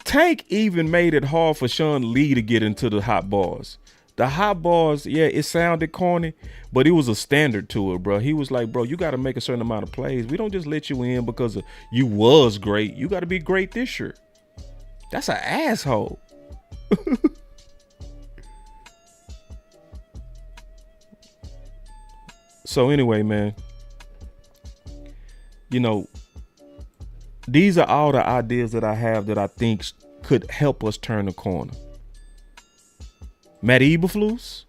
Tank even made it hard for Sean Lee to get into the hot bars. The hot bars, yeah, it sounded corny, but it was a standard to it, bro. He was like, bro, you got to make a certain amount of plays. We don't just let you in because you was great. You got to be great this year. That's an asshole. So anyway, man, you know, these are all the ideas that I have that I think could help us turn the corner. Matt Eberflus,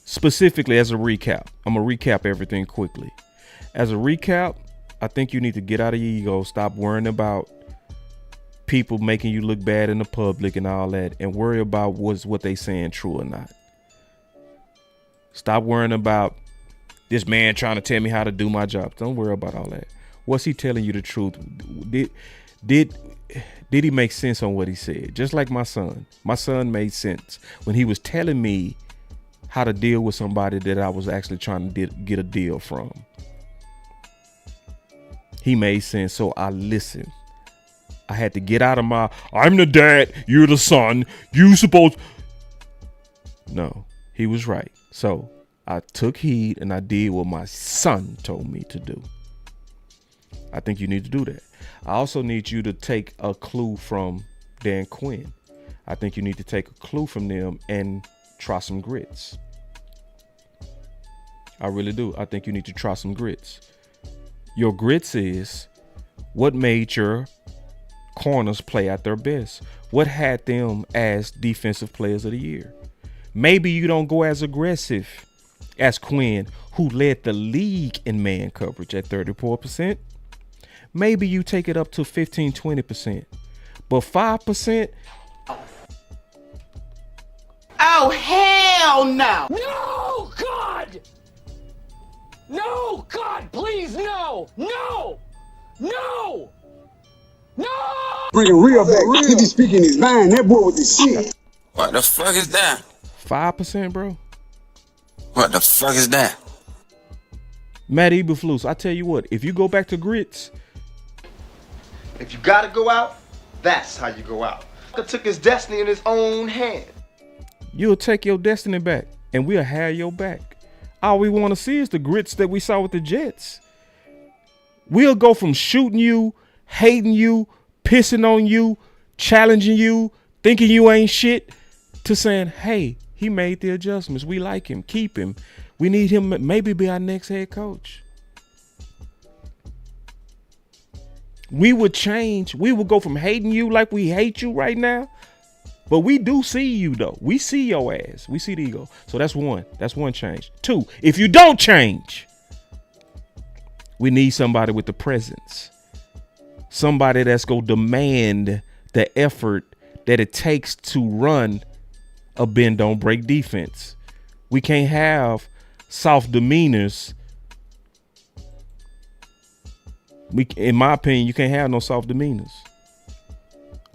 specifically as a recap, I'm going to recap everything quickly. As a recap, I think you need to get out of your ego, stop worrying about people making you look bad in the public and all that, and worry about what they saying true or not. Stop worrying about this man trying to tell me how to do my job. Don't worry about all that. Was he telling you the truth? Did he make sense on what he said? Just like my son. My son made sense when he was telling me how to deal with somebody that I was actually trying to get a deal from. He made sense, so I listened. I had to get out of my, I'm the dad, you're the son, you supposed. No, he was right. So I took heed and I did what my son told me to do. I think you need to do that. I also need you to take a clue from Dan Quinn. I think you need to take a clue from them and try some grits. I really do. I think you need to try some grits. Your grits is what made your corners play at their best. What had them as defensive players of the year? Maybe you don't go as aggressive as Quinn, who led the league in man coverage at 34%. Maybe you take it up to 15, 20%. But 5%? Oh, hell no! No, God! No, God, please, no! No! No! No! Bring it real back. He just speaking his mind. That boy with the shit. What the fuck is that? 5%, bro. What the fuck is that? Matt Eberflus, I tell you what, if you go back to grits, if you gotta go out, that's how you go out. He took his destiny in his own hand. You'll take your destiny back, and we'll have your back. All we want to see is the grits that we saw with the Jets. We'll go from shooting you, hating you, pissing on you, challenging you, thinking you ain't shit, to saying, hey, he made the adjustments. We like him. Keep him. We need him maybe be our next head coach. We would change. We would go from hating you like we hate you right now. But we do see you, though. We see your ass. We see the ego. So that's one. That's one change. Two, if you don't change, we need somebody with the presence. Somebody that's going to demand the effort that it takes to run a bend don't break defense. We can't have soft demeanors. In my opinion, you can't have no soft demeanors.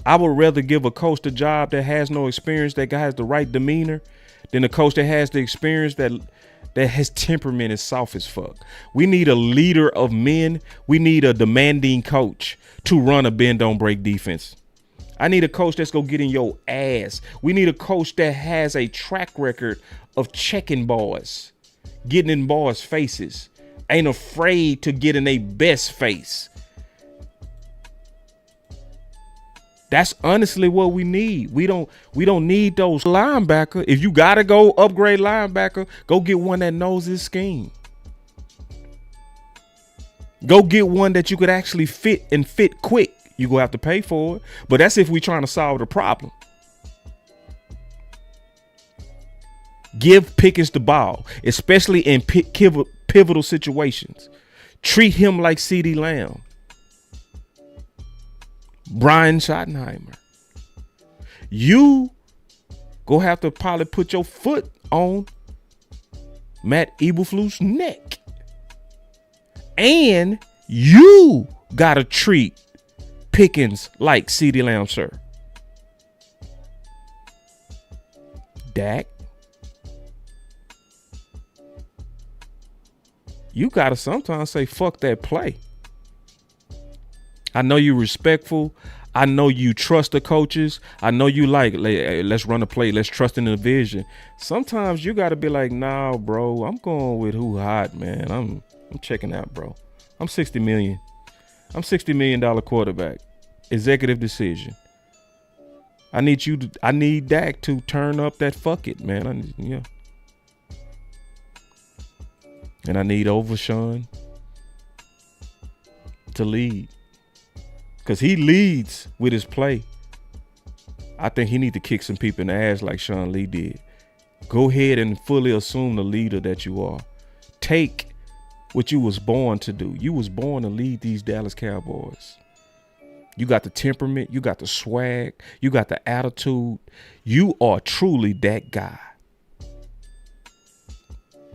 I would rather give a coach the job that has no experience, that has the right demeanor, than a coach that has the experience that his temperament is soft as fuck. We need a leader of men. We need a demanding coach to run a bend don't break defense. I need a coach that's gonna get in your ass. We need a coach that has a track record of checking boys, getting in boys' faces, ain't afraid to get in their best face. That's honestly what we need. We don't need those linebacker. If you gotta go upgrade linebacker, go get one that knows his scheme. Go get one that you could actually fit quick. You're going to have to pay for it. But that's if we're trying to solve the problem. Give Pickens the ball, especially in pivotal situations. Treat him like CeeDee Lamb, Brian Schottenheimer. You go have to probably put your foot on Matt Eberflus' neck. And you got to treat Pickens like CeeDee Lamb, sir. Dak, you got to sometimes say, fuck that play. I know you respectful. I know you trust the coaches. I know you like, let's run a play. Let's trust in the vision. Sometimes you got to be like, nah, bro, I'm going with who hot, man. I'm checking out, bro. I'm $60 million. I'm $60 million quarterback. Executive decision. I need Dak to turn up that fuck it, man. And I need Overshawn to lead. Because he leads with his play. I think he need to kick some people in the ass like Sean Lee did. Go ahead and fully assume the leader that you are. Take what you was born to do. You was born to lead these Dallas Cowboys. You got the temperament. You got the swag. You got the attitude. You are truly that guy.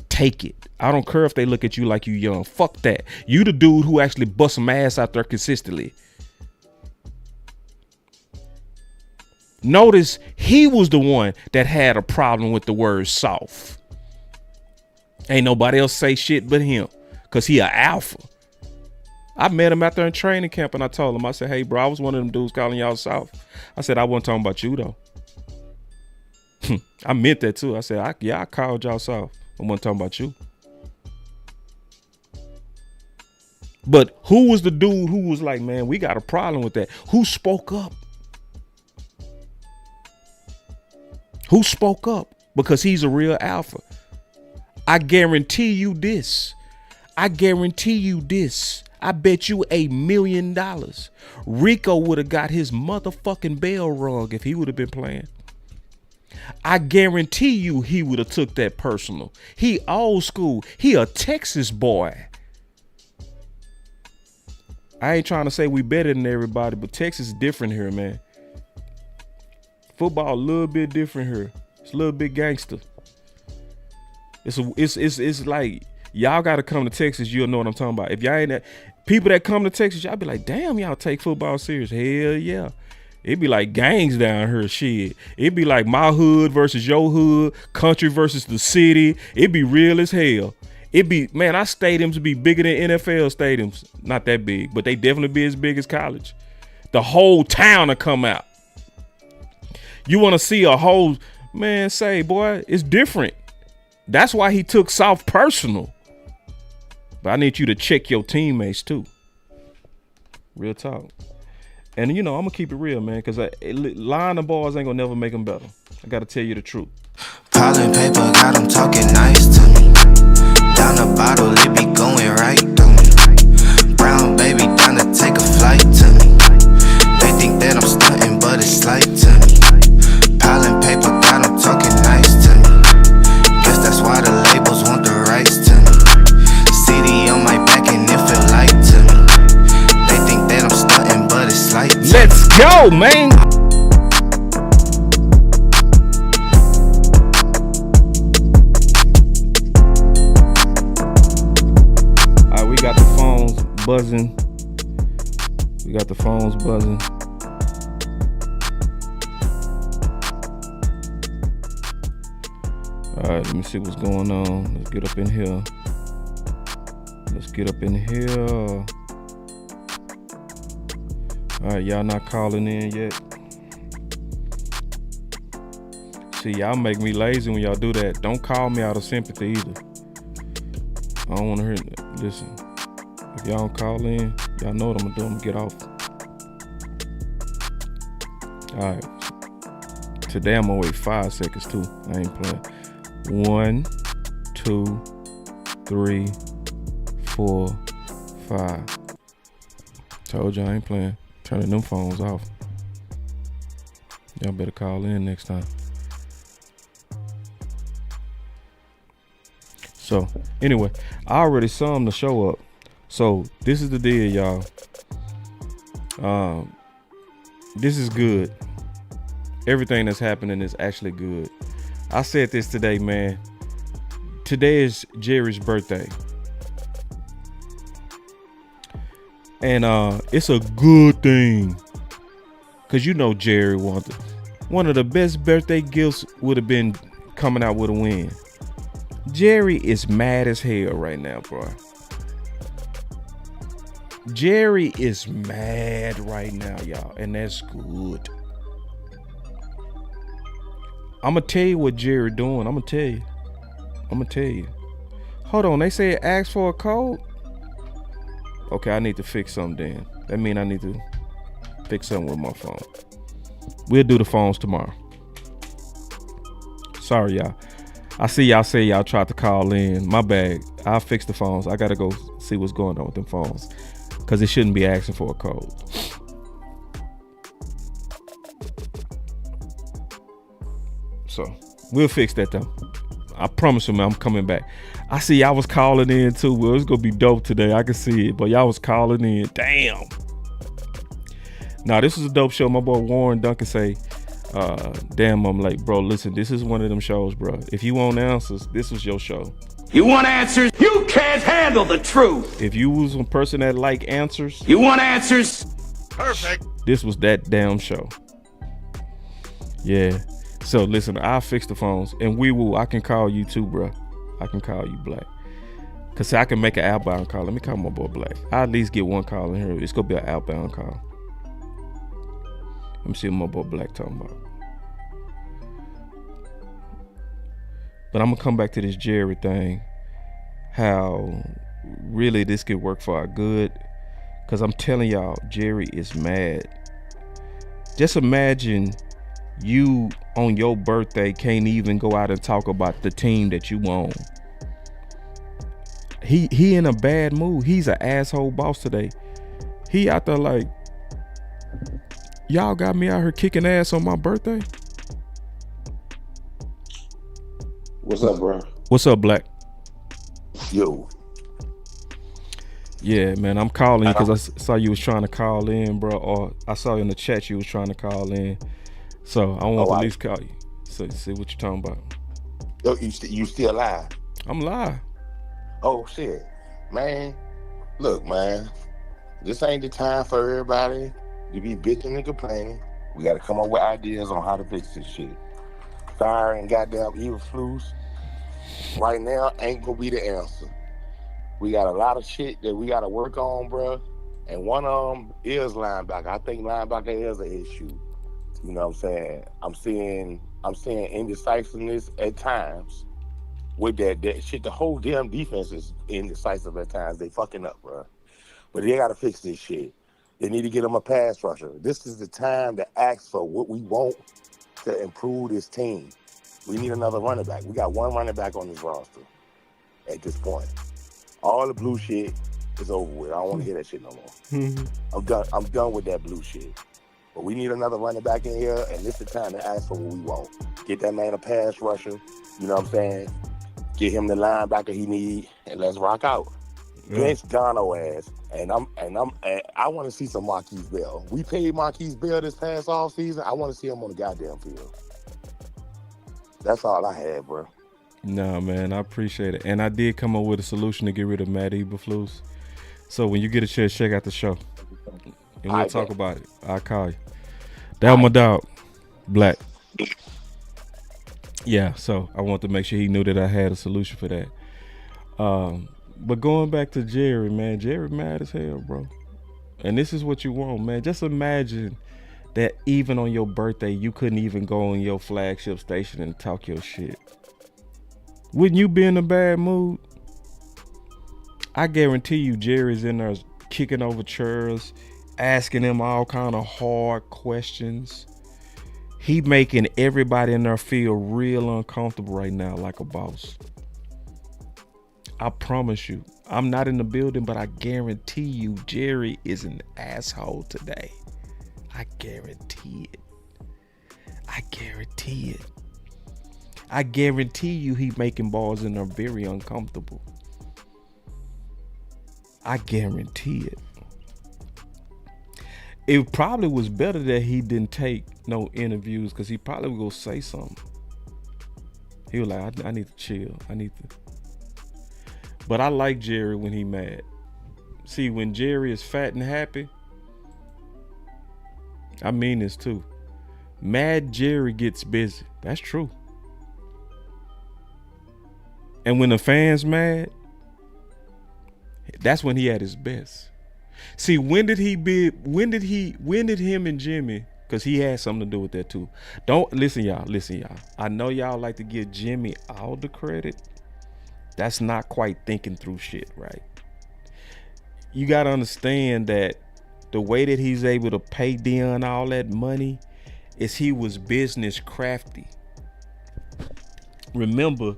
Take it. I don't care if they look at you like you young. Fuck that. You the dude who actually bust some ass out there consistently. Notice he was the one that had a problem with the word soft. Ain't nobody else say shit but him because he an alpha. I met him out there in training camp and I told him, I said, hey, bro, I was one of them dudes calling y'all soft. I said, I wasn't talking about you, though. I meant that, too. I said, I called y'all soft. I wasn't talking about you. But who was the dude who was like, man, we got a problem with that? Who spoke up? Who spoke up? Because he's a real alpha. I guarantee you this. I bet you $1 million. Rico would have got his motherfucking bell rung if he would have been playing. I guarantee you he would have took that personal. He old school. He a Texas boy. I ain't trying to say we better than everybody, but Texas is different here, man. Football a little bit different here. It's a little bit gangster. It's like y'all got to come to Texas. You'll know what I'm talking about. If y'all ain't that, people that come to Texas, y'all be like, damn, y'all take football serious. Hell yeah. It'd be like gangs down here, shit. It'd be like my hood versus your hood, country versus the city. It'd be real as hell. It'd be, man, our stadiums be bigger than NFL stadiums. Not that big, but they definitely be as big as college. The whole town will come out. You want to see a whole, man, say, boy, it's different. That's why he took South personal. But I need you to check your teammates too. Real talk. And, you know, I'm going to keep it real, man, because lying the balls ain't going to never make them better. I got to tell you the truth. Piling paper, got them talking nice to me. Down the bottle, it be going right through me. Brown baby, down to take a flight to me. They think that I'm stunting, but it's slight to me. Piling paper, got them talking nice to me. Guess that's why the labels want the rights to me. CD on my back and it feel light to me. They think that I'm stunting, but it's slight to me. Let's go, man. We got the phones buzzing. All right, let me see what's going on. Let's get up in here. All right, y'all not calling in yet. See, y'all make me lazy when y'all do that. Don't call me out of sympathy either. I don't want to hear that. Listen, if y'all don't call in, y'all know what I'm going to do. I'm going to get off. All right. Today I'm going to wait 5 seconds, too. I ain't playing. 1, 2, 3, 4, 5. Told you I ain't playing. Turning them phones off. Y'all better call in next time. So anyway, I already summed the show up. So this is the deal, y'all. This is good. Everything that's happening is actually good. I said this today, man. Today is Jerry's birthday. And it's a good thing. Cause you know Jerry wanted one of the best birthday gifts would have been coming out with a win. Jerry is mad as hell right now, bro. Jerry is mad right now, y'all, and that's good. I'm gonna tell you what Jerry doing. I'm gonna tell you. Hold on, they say ask for a code. Okay, I need to fix something then. That means I need to fix something with my phone. We'll do the phones tomorrow. Sorry, y'all. I see y'all say y'all tried to call in. My bad. I'll fix the phones. I gotta go see what's going on with them phones. Cause it shouldn't be asking for a code. So we'll fix that though. I promise you, man, I'm coming back. I see y'all was calling in too. Well, it's gonna be dope today. I can see it, but y'all was calling in. Damn. Now this is a dope show. My boy Warren Duncan say, damn, I'm late, bro. Listen, this is one of them shows, bro. If you want answers, this was your show. You want answers? You can't handle the truth. If you was a person that like answers, you want answers? Perfect. This was that damn show. Yeah. So listen, I'll fix the phones and I can call you too, bro. I can call you Black. Cause I can make an outbound call. Let me call my boy Black. I'll at least get one call in here. It's gonna be an outbound call. Let me see what my boy Black talking about. But I'm gonna come back to this Jerry thing. How really this could work for our good. Cause I'm telling y'all, Jerry is mad. Just imagine you on your birthday can't even go out and talk about the team that you own. He in a bad mood. He's an asshole boss today. He out there like, y'all got me out here kicking ass on my birthday. What's up, bro? What's up, Black? Yo. Yeah, man, I'm calling you because I saw you was trying to call in, bro. Or I saw in the chat you was trying to call in. So I want to at least call you. So see what you're talking about. Yo, you still live? I'm live. Oh shit, man. Look, man. This ain't the time for everybody to be bitching and complaining. We got to come up with ideas on how to fix this shit. Fire and goddamn evil flus right now ain't gonna be the answer. We got a lot of shit that we got to work on, bro. And one of them is linebacker. I think linebacker is an issue. You know what I'm saying? I'm seeing indecisiveness at times with that shit. The whole damn defense is indecisive at times. They fucking up, bro. But they got to fix this shit. They need to get them a pass rusher. This is the time to ask for what we want to improve this team. We need another running back. We got one running back on this roster at this point. All the blue shit is over with. I don't want to hear that shit no more. I'm done with that blue shit. But we need another running back in here, and this is the time to ask for what we want. Get that man a pass rusher. You know what I'm saying? Get him the linebacker he need, and let's rock out. Bench Dono ass, and I want to see some Marquise Bell. We paid Marquise Bell this past off season. I want to see him on the goddamn field. That's all I had, bro. Nah, man, I appreciate it, and I did come up with a solution to get rid of Matt Eberflus. So when you get a chance, check out the show, and we'll talk about it. I'll call you. That was my dog, Black. Yeah, so I want to make sure he knew that I had a solution for that. But going back to Jerry, man, Jerry mad as hell, bro. And this is what you want, man. Just imagine that even on your birthday, you couldn't even go on your flagship station and talk your shit. Wouldn't you be in a bad mood? I guarantee you Jerry's in there kicking over chairs, asking him all kind of hard questions. He making everybody in there feel real uncomfortable right now like a boss. I promise you, I'm not in the building, but I guarantee you Jerry is an asshole today. I guarantee it. I guarantee it. I guarantee you he making balls and are very uncomfortable. I guarantee it. It probably was better that he didn't take no interviews, because he probably would go say something. He was like, I need to chill. But I like Jerry when he mad. See, when Jerry is fat and happy, I mean this too. Mad Jerry gets busy. That's true. And when the fans mad, that's when he at his best. See, when did him and Jimmy, because he had something to do with that too. Listen, y'all. I know y'all like to give Jimmy all the credit. That's not quite thinking through shit, right? You got to understand that the way that he's able to pay Deion all that money is he was business crafty. Remember,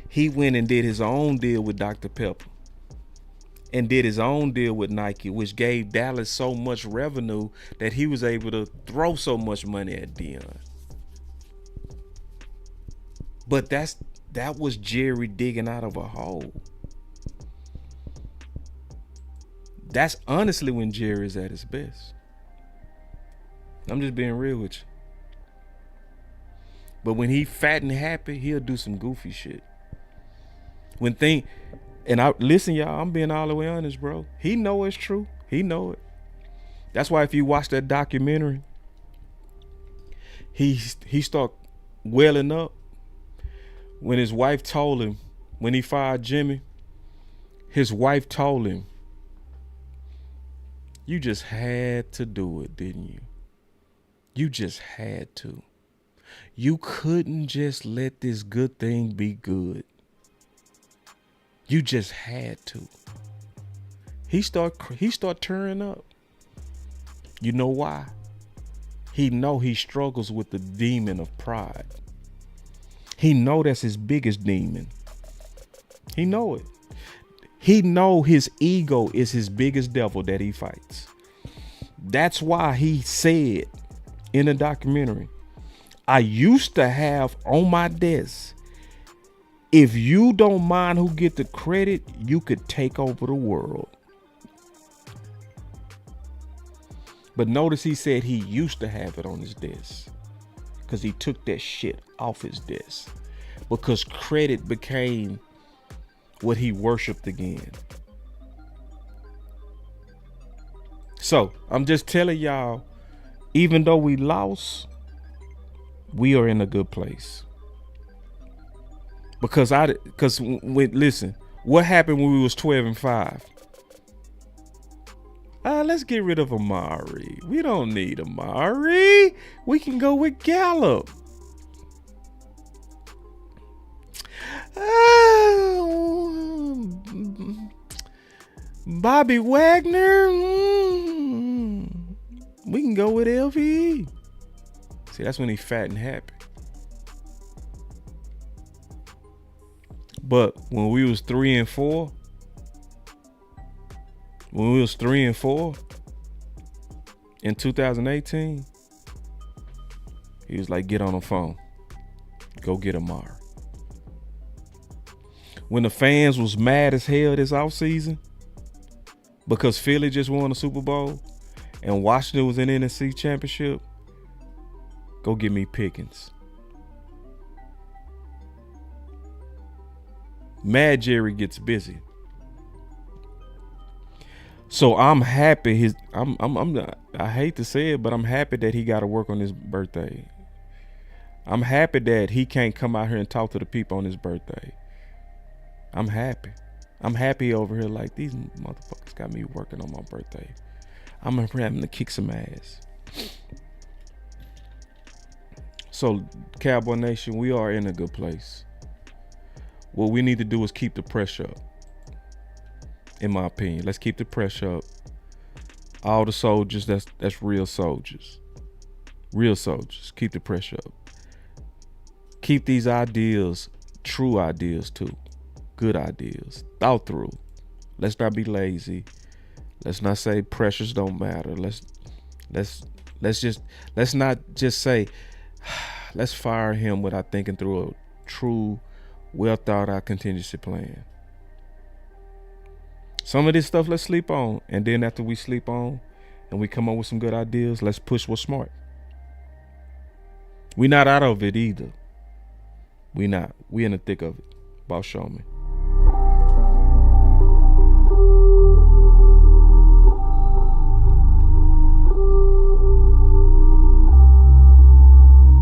he went and did his own deal with Dr. Pepper and did his own deal with Nike, which gave Dallas so much revenue that he was able to throw so much money at Deion. But that was Jerry digging out of a hole. That's honestly when Jerry's at his best. I'm just being real with you. But when he fat and happy, he'll do some goofy shit. Listen, y'all, I'm being all the way honest, bro. He know it's true. He know it. That's why if you watch that documentary, he start welling up when his wife told him, when he fired Jimmy, his wife told him, you just had to do it, didn't you? You just had to. You couldn't just let this good thing be good. You just had to. He start tearing up. You know why? He know he struggles with the demon of pride. He know that's his biggest demon. He know it. He know his ego is his biggest devil that he fights. That's why he said in the documentary, I used to have on my desk, if you don't mind who get the credit, you could take over the world. But notice he said he used to have it on his desk because he took that shit off his desk because credit became what he worshiped again. So I'm just telling y'all, even though we lost, we are in a good place. Listen, what happened when we was 12-5? Let's get rid of Amari. We don't need Amari. We can go with Gallup. Bobby Wagner. We can go with LVE. See, that's when he's fat and happy. But when we was 3-4, in 2018, he was like, get on the phone. Go get Amari. When the fans was mad as hell this offseason because Philly just won the Super Bowl and Washington was in the NFC Championship, go get me Pickens. Mad Jerry gets busy. So I'm happy I hate to say it, but I'm happy that he got to work on his birthday. I'm happy that he can't come out here and talk to the people on his birthday. I'm happy. I'm happy over here like these motherfuckers got me working on my birthday. I'm having to kick some ass. So Cowboy Nation, we are in a good place. What we need to do is keep the pressure up. In my opinion, let's keep the pressure up. All the soldiers, that's real soldiers. Real soldiers, keep the pressure up. Keep these ideas, true ideas too. Good ideas, thought through. Let's not be lazy. Let's not say pressures don't matter. Let's not just say let's fire him without thinking through a true, well thought out contingency plan. Some of this stuff let's sleep on, and then after we sleep on and we come up with some good ideas, let's push what's smart. We not out of it either. We not. We in the thick of it. Boss, show me.